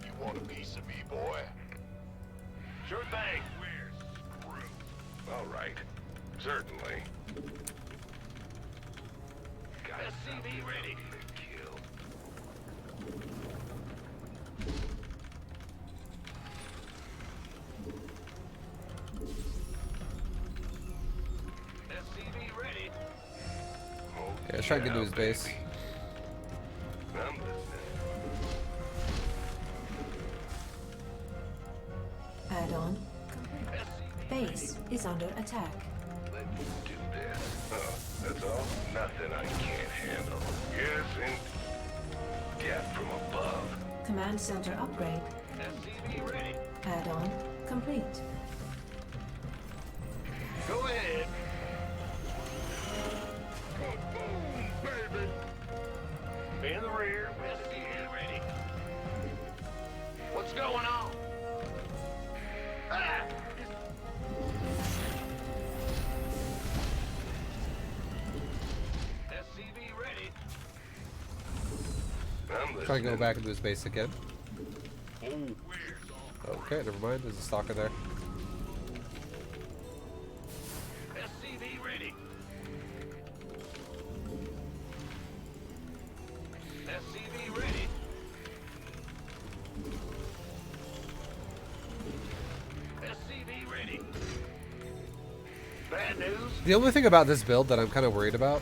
B: You want a piece of me, boy? Sure thing. All right. Certainly. Got SCV ready to kill. SCV ready.
A: Yeah, let's try and get to his base.
B: I'm listening.
C: Add-on complete. Base is under attack.
B: Let's do this. That's all? Nothing I can't handle. Yes, and death from above.
C: Command center upgrade.
B: SCV ready.
C: Add-on complete.
B: Go ahead. Boom, baby. In the rear. SCV ready. What's going on? Ah! SCV ready. I'm
A: Try and go back into his base again.
B: Oh,
A: Okay, never mind. There's a stalker there.
B: SCV ready. SCV ready. SCV ready. Bad news.
A: The only thing about this build that I'm kind of worried about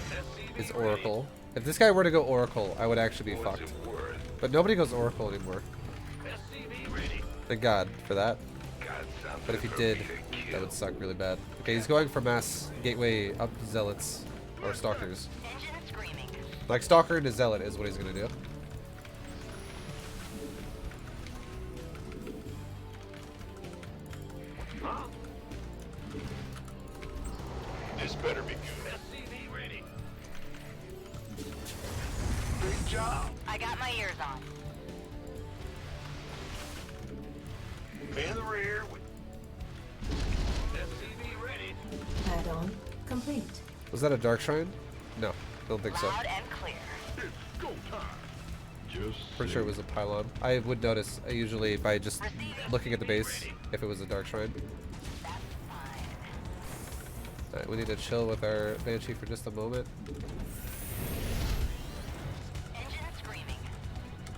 A: is Oracle. If this guy were to go Oracle, I would actually be
B: What's
A: fucked.
B: it worth?
A: But nobody goes Oracle anymore.
B: SCV ready.
A: Thank God for that.
B: Got something
A: But if he
B: for
A: did,
B: me to
A: that
B: kill.
A: would suck really bad. Okay, he's going for mass gateway up zealots or stalkers.
H: Engine screaming.
A: Like stalker into zealot is what he's gonna do.
B: Huh? This better be good. SCV ready. Big job.
H: I got my ears on.
B: In the rear. SCV ready.
C: Add-on complete.
A: Was that a dark shrine? No, don't think so.
H: Loud and clear.
G: It's go time. Just
A: Pretty sure it was a pylon. I would notice usually by just looking at the base if it was a dark shrine.
H: That's fine.
A: Alright, we need to chill with our Banshee for just a moment.
H: Engine screaming.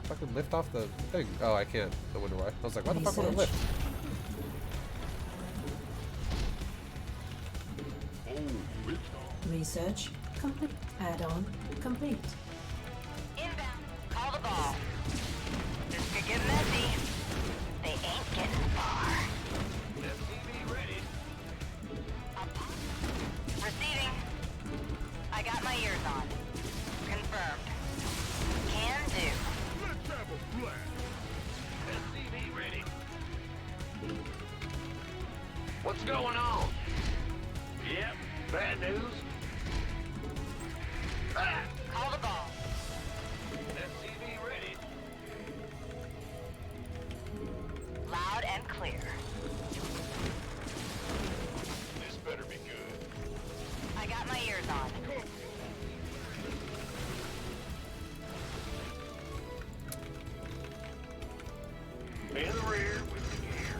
A: Fucking lift off the thing. Oh, I can't. I wonder why. I was like, why the fuck would it
C: Research.
A: lift?
G: oh, it's on.
C: Research complete. Add-on complete.
H: Inbound. Call the ball. This could get messy. They ain't getting far.
B: SCV ready.
H: Receiving. I got my ears on. Confirmed. Can do.
G: Let's have a blast.
B: SCV ready. What's going on? Yep. Bad news. Ah!
H: Call the ball.
B: SCV ready.
H: Loud and clear.
B: This better be good.
H: I got my ears on.
B: In the rear with the gear.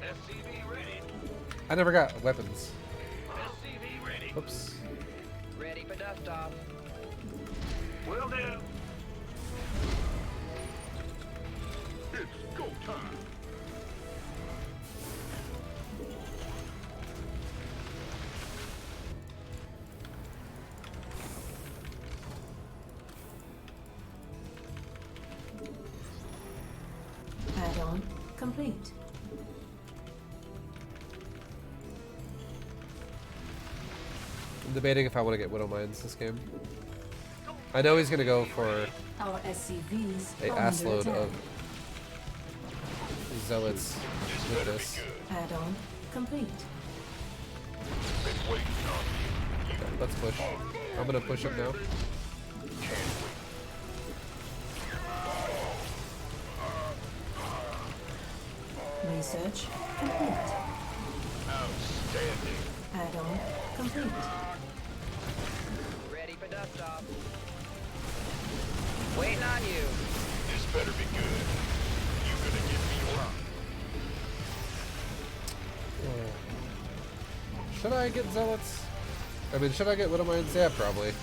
B: SCV ready.
A: I never got weapons.
B: SCV ready.
A: Oops.
F: Ready for dust off.
B: Will do.
G: It's go time.
C: Add-on complete.
A: I'm debating if I want to get Widow Mines this game. I know he's gonna go for
C: Our SCVs
A: a
C: are
A: ass
C: under
A: load
C: attack.
A: of zealots with this.
C: Add-on complete.
B: Been waiting on you.
A: Okay, let's push. I'm gonna push him now.
C: Research complete. Add-on complete.
F: Ready for dust off. Waiting on you.
B: This better be good. You gonna give me your...
A: Should I get zealots? I mean, should I get Widowmines? Yeah, probably.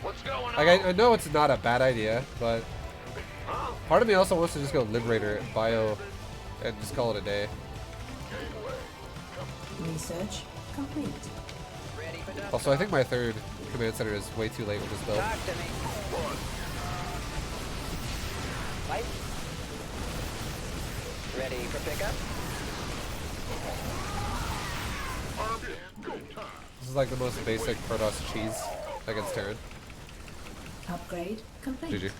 B: What's going on?
A: Like, I know it's not a bad idea, but part of me also wants to just go Liberator, Bio, and just call it a day.
C: Research complete.
F: Ready for dust
A: Also, I think my third command center is way too late with this build.
F: Talk to me. Fight. Ready for pickup?
A: This is like the most basic Protoss cheese against Terran.
C: Upgrade complete.
A: GG.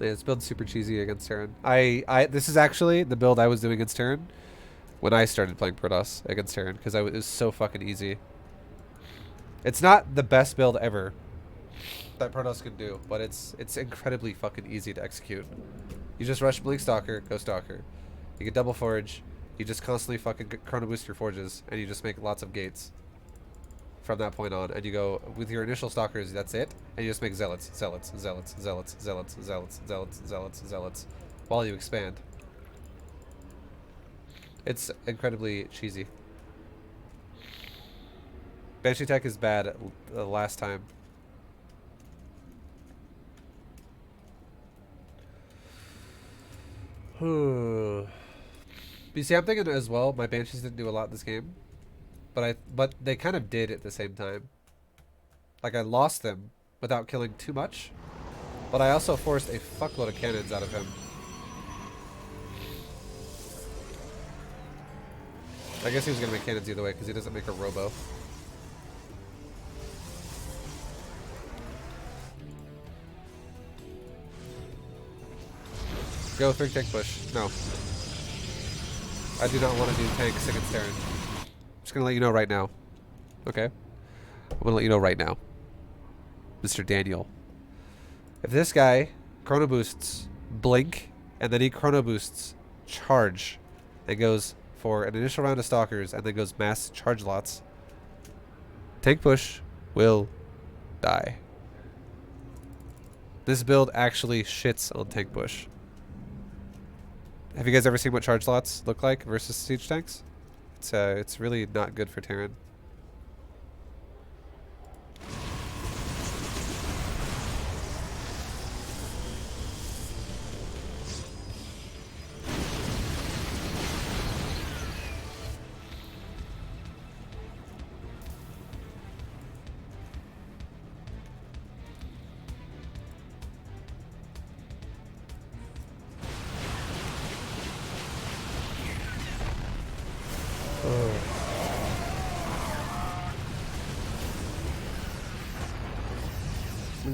A: Yeah, this build's super cheesy against Terran. This is actually the build I was doing against Terran when I started playing Protoss against Terran because it was so fucking easy. It's not the best build ever that Protoss can do, but it's incredibly fucking easy to execute. You just rush Blink Stalker, go Stalker. You get double forge. You just constantly fucking chrono boost your forges, and you just make lots of gates from that point on. And you go with your initial Stalkers. That's it, and you just make zealots, zealots, zealots, zealots, zealots, zealots, zealots, zealots, zealots, while you expand. It's incredibly cheesy. Banshee Tech is bad last time. You see, I'm thinking as well, my Banshees didn't do a lot this game. But they kind of did at the same time. Like, I lost them without killing too much. But I also forced a fuckload of cannons out of him. I guess he was going to make cannons either way because he doesn't make a robo. Go 3 tank push. No. I do not want to do tanks against Terran. I'm just going to let you know right now. Okay? I'm going to let you know right now. Mr. Daniel. If this guy chrono boosts Blink, and then he chrono boosts Charge, and goes for an initial round of Stalkers, and then goes mass Charge lots, tank push will die. This build actually shits on tank push. Have you guys ever seen what charge lots look like versus siege tanks? It's really not good for Terran.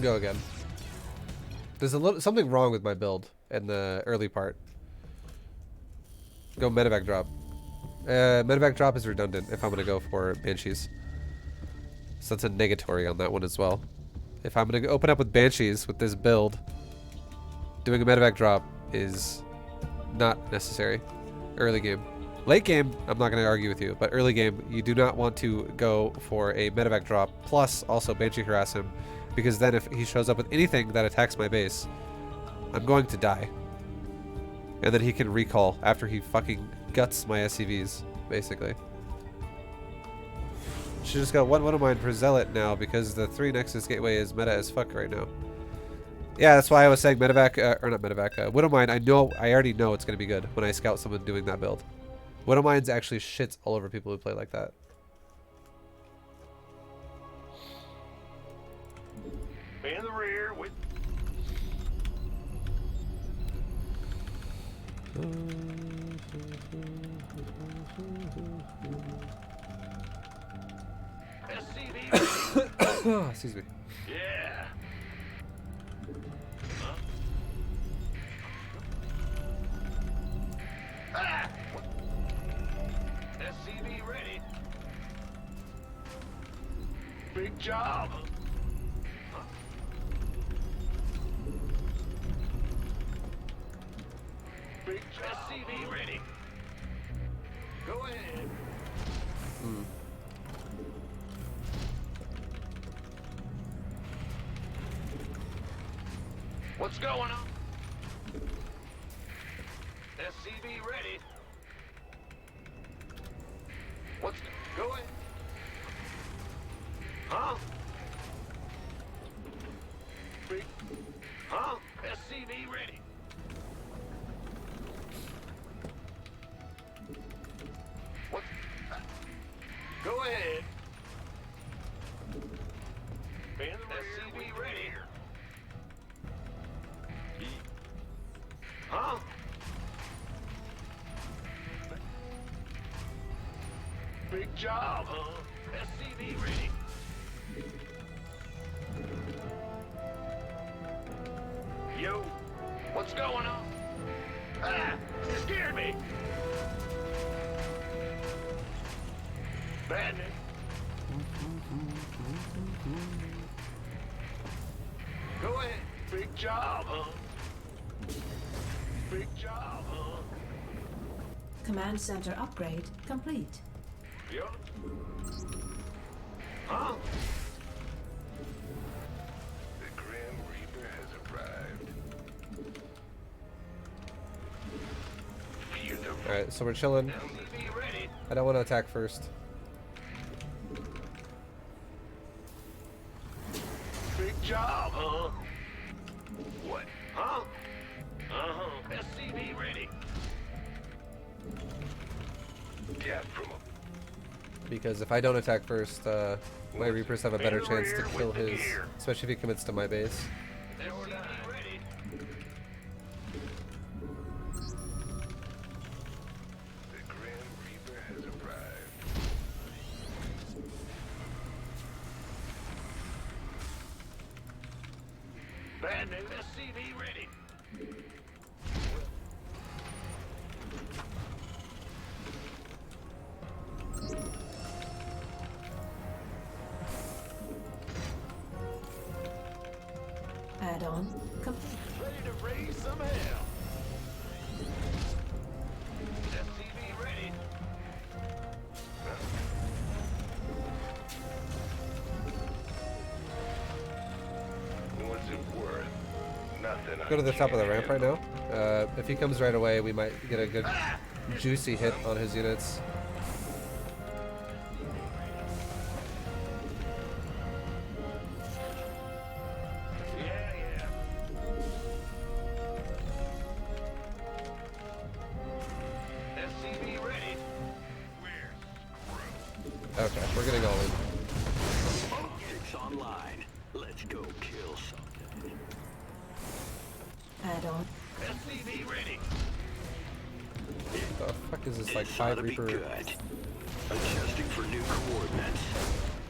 A: Go again. There's something wrong with my build in the early part. Go medevac drop. Medevac drop is redundant if I'm gonna go for Banshees. So that's a negatory on that one as well. If I'm gonna open up with Banshees with this build, doing a medevac drop is not necessary. Early game. Late game, I'm not gonna argue with you, but early game, you do not want to go for a medevac drop plus also Banshee harass him. Because then if he shows up with anything that attacks my base, I'm going to die. And then he can recall after he fucking guts my SCVs, basically. Should just go one of mine for Zealot now because the 3 Nexus Gateway is meta as fuck right now. Yeah, that's why I was saying medevac, or not medevac, Widowmine, I already know it's going to be good when I scout someone doing that build. Widowmine's actually shits all over people who play like that.
B: In the rear with... SCV.
A: Excuse me.
B: Yeah. Ah! SCV ready. Big job. Big SCV ready. Go ahead. What's going on? SCV ready. Go ahead. Huh? Huh? SCV ready. What? Go ahead. SCV ready. Huh? Big job, huh? SCV ready. Yo, what's going on? Ah, you scared me. Bad news. Go ahead. Big job, huh? Big job, huh?
C: Command center upgrade complete.
B: Yup. Huh? The Grim Reaper has arrived. Fear the
A: Alright, so we're chilling.
B: LCV ready.
A: I don't want to attack first.
B: Big job, huh? What? Huh? Uh-huh. SCV ready. Yeah, from
A: Because if I don't attack first, my Reapers have a better chance to kill his, especially if he commits to my base.
B: SCV ready. The Grim Reaper has arrived. Bad news. SCV ready.
C: Add-on complete.
B: Ready to raise some hell. SCV ready. What's it worth? Nothing.
A: Go to the top of the ramp right now. If he comes right away, we might get a good juicy hit on his units.
B: SCV ready.
A: Okay, we're getting all in.
E: Optics online. Let's go kill something.
C: Add-on.
B: SCV ready.
A: The fuck is this, like,
E: This ought
A: 5
E: to be
A: Reaper?
E: good. Adjusting for new coordinates.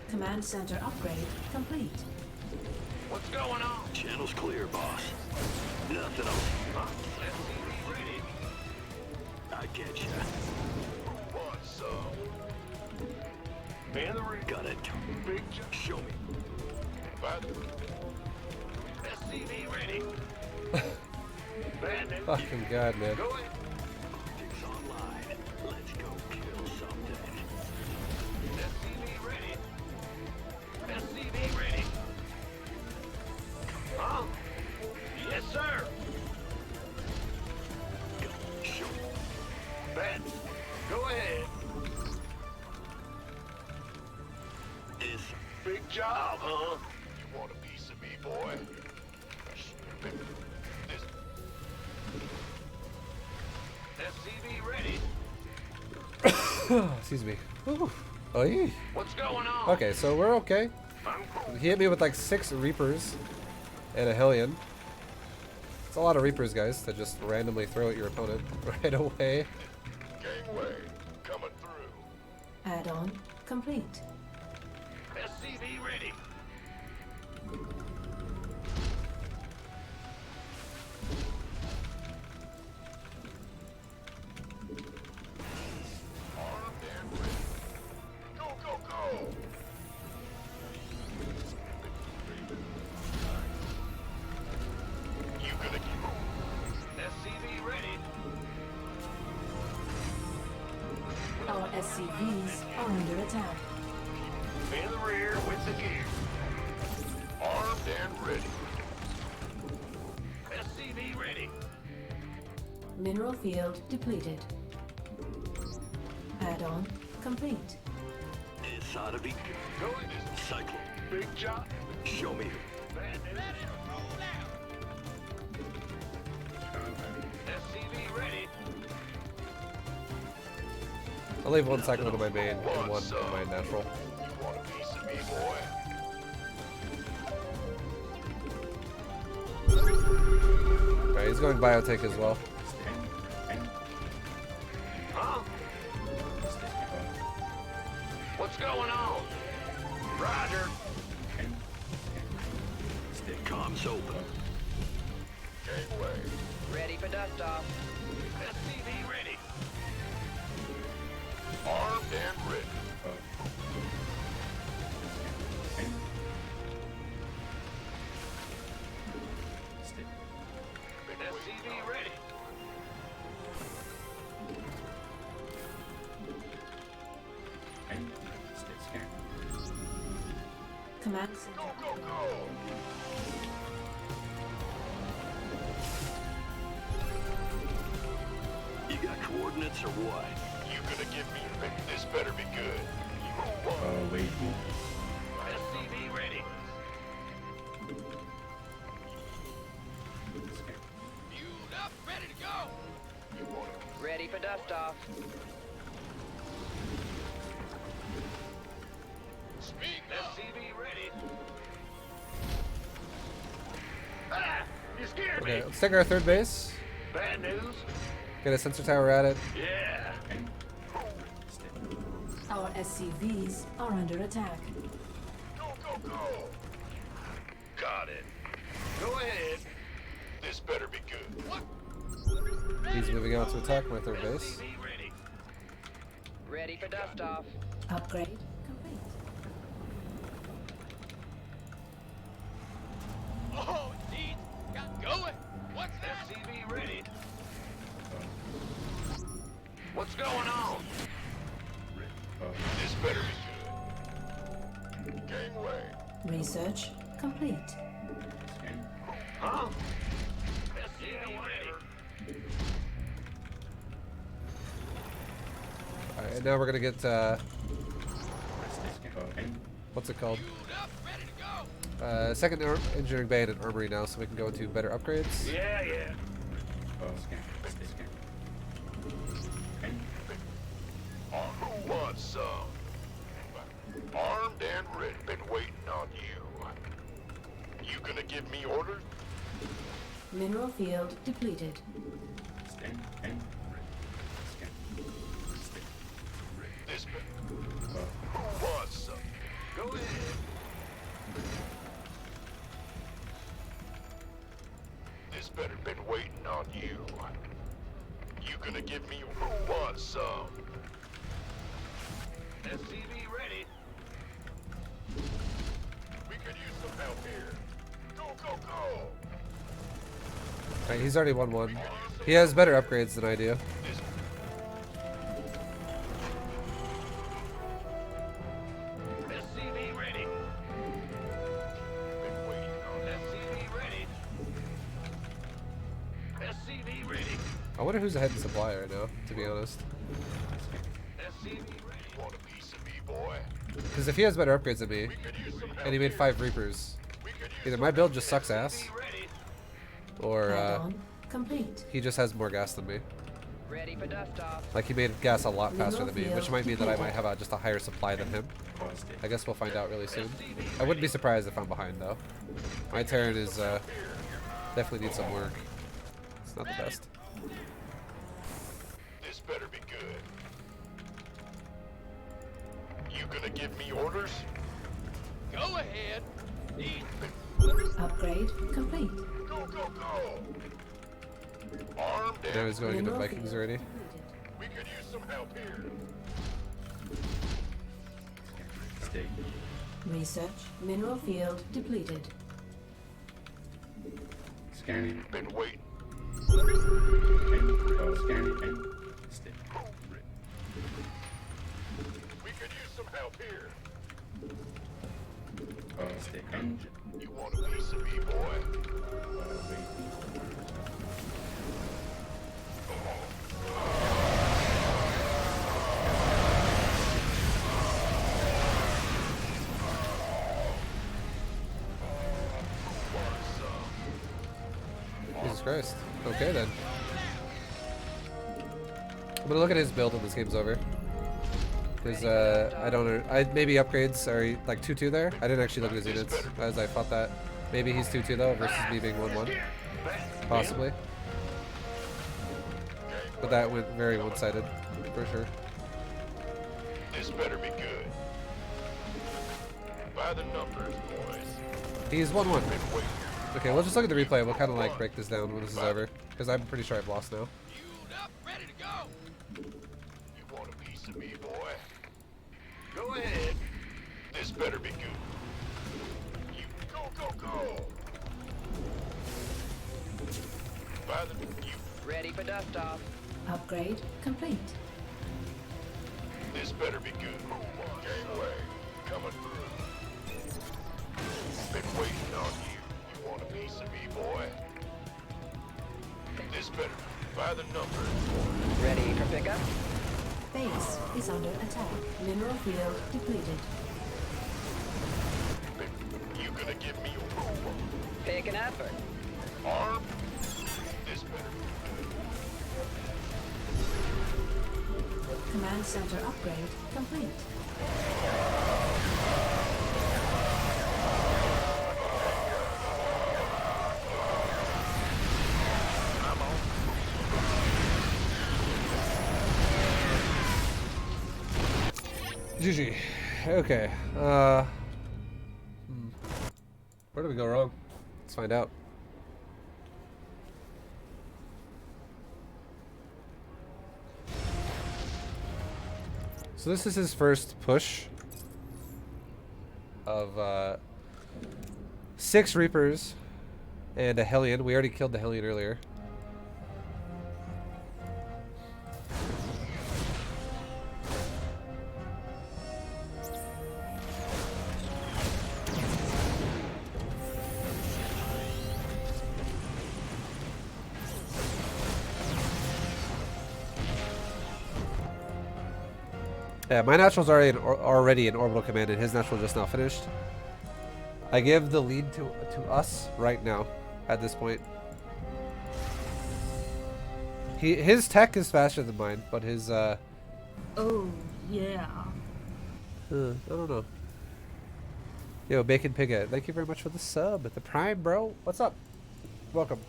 C: Command center upgrade complete.
B: What's going on?
E: Channel's clear, boss. Nothing else.
B: Huh? SCV ready.
E: I get ya.
B: Who wants some? Man the ring.
E: Got it.
B: Big jump.
E: Show me.
B: SCV ready. Bad news.
A: Fucking god, man.
B: Go ahead.
E: Optics online. Let's go kill something.
B: SCV ready. SCV ready. Huh? Yes, sir.
E: Go. Show me.
B: Bad. Go ahead.
E: This.
B: Big job, huh? You want a piece of me, boy? Stupid. This. SCV ready.
A: Excuse me. Whew. Oy.
B: What's going on?
A: Okay, so we're okay.
B: I'm cool.
A: He hit me with like 6 Reapers and a Hellion. It's a lot of Reapers, guys, to just randomly throw at your opponent right away.
B: Gangway coming through.
C: Add-on complete.
B: SCV ready. Armed and ready. Go, go, go.
C: SCVs are under attack.
B: In the rear with the gear. Armed and ready. SCV ready.
C: Mineral field depleted. Add-on complete.
E: This ought to be
B: Going to
E: cycle.
B: big job.
E: Show me.
B: Bad news. SCV ready.
A: I'll leave one cycle to my main and one to my natural.
B: You want a piece of me, boy?
A: Alright, he's going biotech as well.
B: Huh? What's going on? Roger.
E: Comms open.
B: Gateway.
F: Ready for dust off.
B: SCV ready. Armed and ready. SCV ready.
C: Command
B: Go,
C: center.
B: go, go.
E: You got coordinates or what?
B: You gonna give me this better be good. You
J: Wait.
B: SCV ready. Fueled up, ready to go. You want it?
F: Ready for dust off.
B: Speak up. SCV ready. Ah! You scared
A: Okay,
B: me.
A: let's take our third base.
B: Bad news?
A: Get a sensor tower at it.
B: Yeah.
C: Our SCVs are under attack.
B: Go, go, go. Got it. Go ahead. This better be good. What?
A: He's moving out to attack my third base.
B: SCV ready.
F: Ready for dust off.
C: Upgrade complete.
B: Oh, indeed. Got going. What's that? SCV ready. What's going on? This better be good. Gangway.
C: Research complete.
B: Huh? SCV ready.
A: Alright, now we're gonna get what's it called?
B: Fueled up, ready to go.
A: Second engineering bay and an armory now, so we can go into better upgrades.
B: Yeah, yeah. Who wants some? Armed and ready. Been waiting on you. You gonna give me orders?
C: Mineral field depleted.
B: This who wants some? Go ahead. This better been waiting on you. You gonna give me who wants some? SCV ready. We could use some help here. Go, go, go.
A: Alright, he's already won one. He has better upgrades than I do.
B: This SCV ready. Been waiting on SCV ready. SCV ready.
A: I wonder who's ahead in supply right now, to be honest.
B: SCV ready. Want a piece of me, boy?
A: Because if he has better upgrades than me,
B: We could use some help.
A: and he made 5 Reapers,
B: We could use
A: either
B: some
A: my build
B: help.
A: just sucks ass,
B: SCV ready.
A: or
C: Add-on complete.
A: he just has more gas than me.
F: Ready for dust off.
A: Like, he made gas a lot faster than me, which might mean that I might have just a higher supply than him. I guess we'll find out really soon. I wouldn't be surprised if I'm behind, though. My Terran is, definitely needs some work. It's not the best.
B: This better be good. You gonna give me orders? Go ahead.
C: Upgrade complete.
B: Go, go, go. Armed
A: Now
B: and
A: he's going into
C: Mineral
A: Vikings
C: field
A: already.
C: depleted.
B: we could use some help here.
C: Research. Mineral field depleted.
J: Scanning.
B: Been waiting.
J: Scanning.
B: could use some help here.
I: Stick on.
B: You want a piece of me, boy?
A: Jesus Christ. Okay then. I'm gonna look at his build when this game's over. Because I don't know. Maybe upgrades are like 2-2 there. I didn't actually look at his units as I thought that. Maybe he's 2-2 though versus me being 1-1. Possibly. But that went very one-sided for sure.
B: This better be good. By the numbers, boys.
A: He's 1-1.
B: Been waiting.
A: Okay, we'll just look at the replay. We'll kind of like break this down when this is over. Because I'm pretty sure I've lost now.
B: You want a piece of me, boy? Go ahead. This better be good. You go. By the you.
F: Ready for dust off.
C: Upgrade complete.
B: This better be good. Gangway coming through. Been waiting on you. You want a piece of me, boy? This better by the numbers, boy.
F: Ready for pickup?
C: Base is under attack. Mineral field depleted.
B: You gonna give me a move?
F: Picking up or?
B: Arm? This better be
C: Command center upgrade complete.
A: GG. Okay. Where did we go wrong? Let's find out. So this is his first push of 6 Reapers and a Hellion. We already killed the Hellion earlier. Yeah, my natural's already in orbital command, and his natural just now finished. I give the lead to us right now, at this point. His tech is faster than mine, but his
D: Oh, yeah.
A: I don't know. Yo, Bacon Pighead, thank you very much for the sub at the Prime, bro. What's up? Welcome.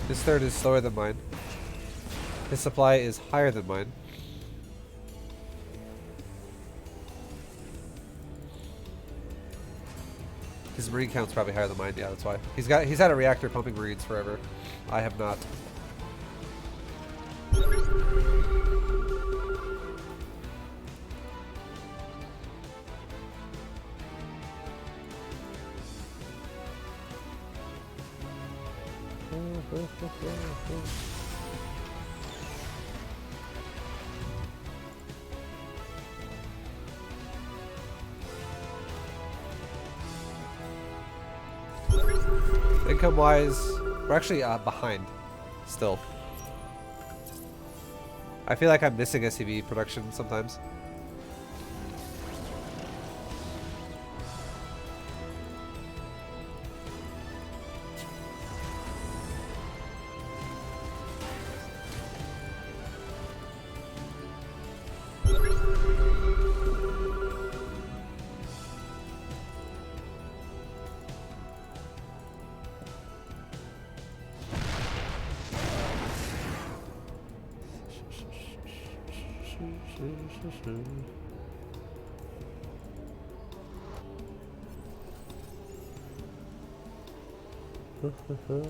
A: His third is slower than mine. His supply is higher than mine. His marine count's probably higher than mine. Yeah, that's why. He's had a reactor pumping marines forever. I have not. Income wise, we're actually behind still. I feel like I'm missing SCV production sometimes.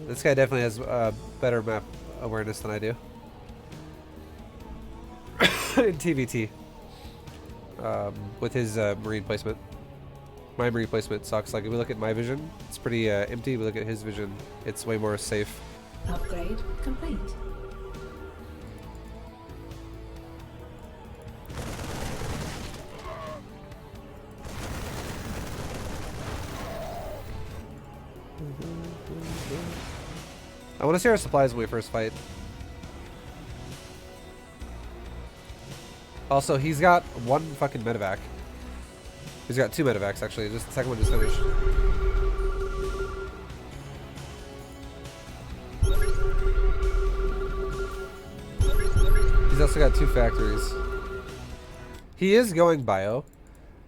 A: This guy definitely has better map awareness than I do. In TVT. With his marine placement. My marine placement sucks. Like, if we look at my vision, it's pretty empty. We look at his vision, it's way more safe.
C: Upgrade complete.
A: I want to see our supplies when we first fight. Also, he's got one fucking medevac. He's got two medevacs, actually. Just the second one just finished. He's also got two factories. He is going bio,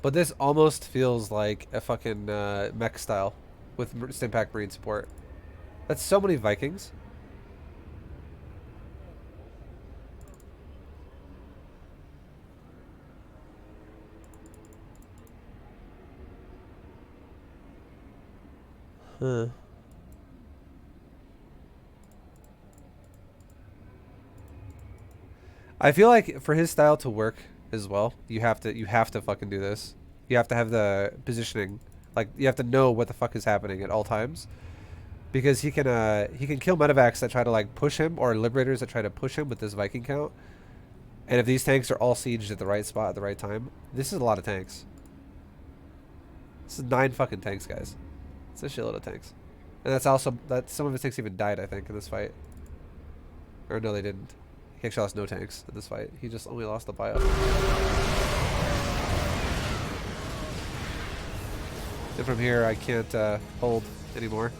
A: but this almost feels like a fucking mech style with Stimpack Marine support. That's so many Vikings. Huh. I feel like for his style to work as well, you have to fucking do this. You have to have the positioning. Like, you have to know what the fuck is happening at all times. Because he can kill medevacs that try to like push him, or liberators that try to push him with this Viking count. And if these tanks are all sieged at the right spot at the right time, this is a lot of tanks. This is 9 fucking tanks, guys. It's a shitload of tanks. And that's also, that some of his tanks even died, I think, in this fight. Or no, they didn't. He actually lost no tanks in this fight. He just only lost the bio. And from here, I can't hold anymore.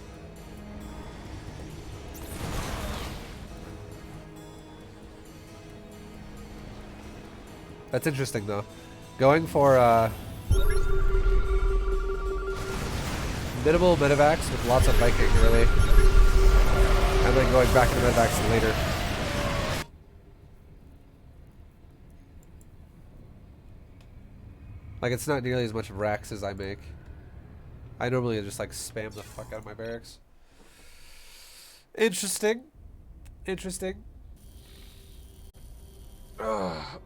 A: That's interesting, though. Going for minimal medevacs with lots of Viking, really. And then going back to medevacs later. Like, it's not nearly as much racks as I make. I normally just, like, spam the fuck out of my barracks. Interesting. Interesting. Ugh.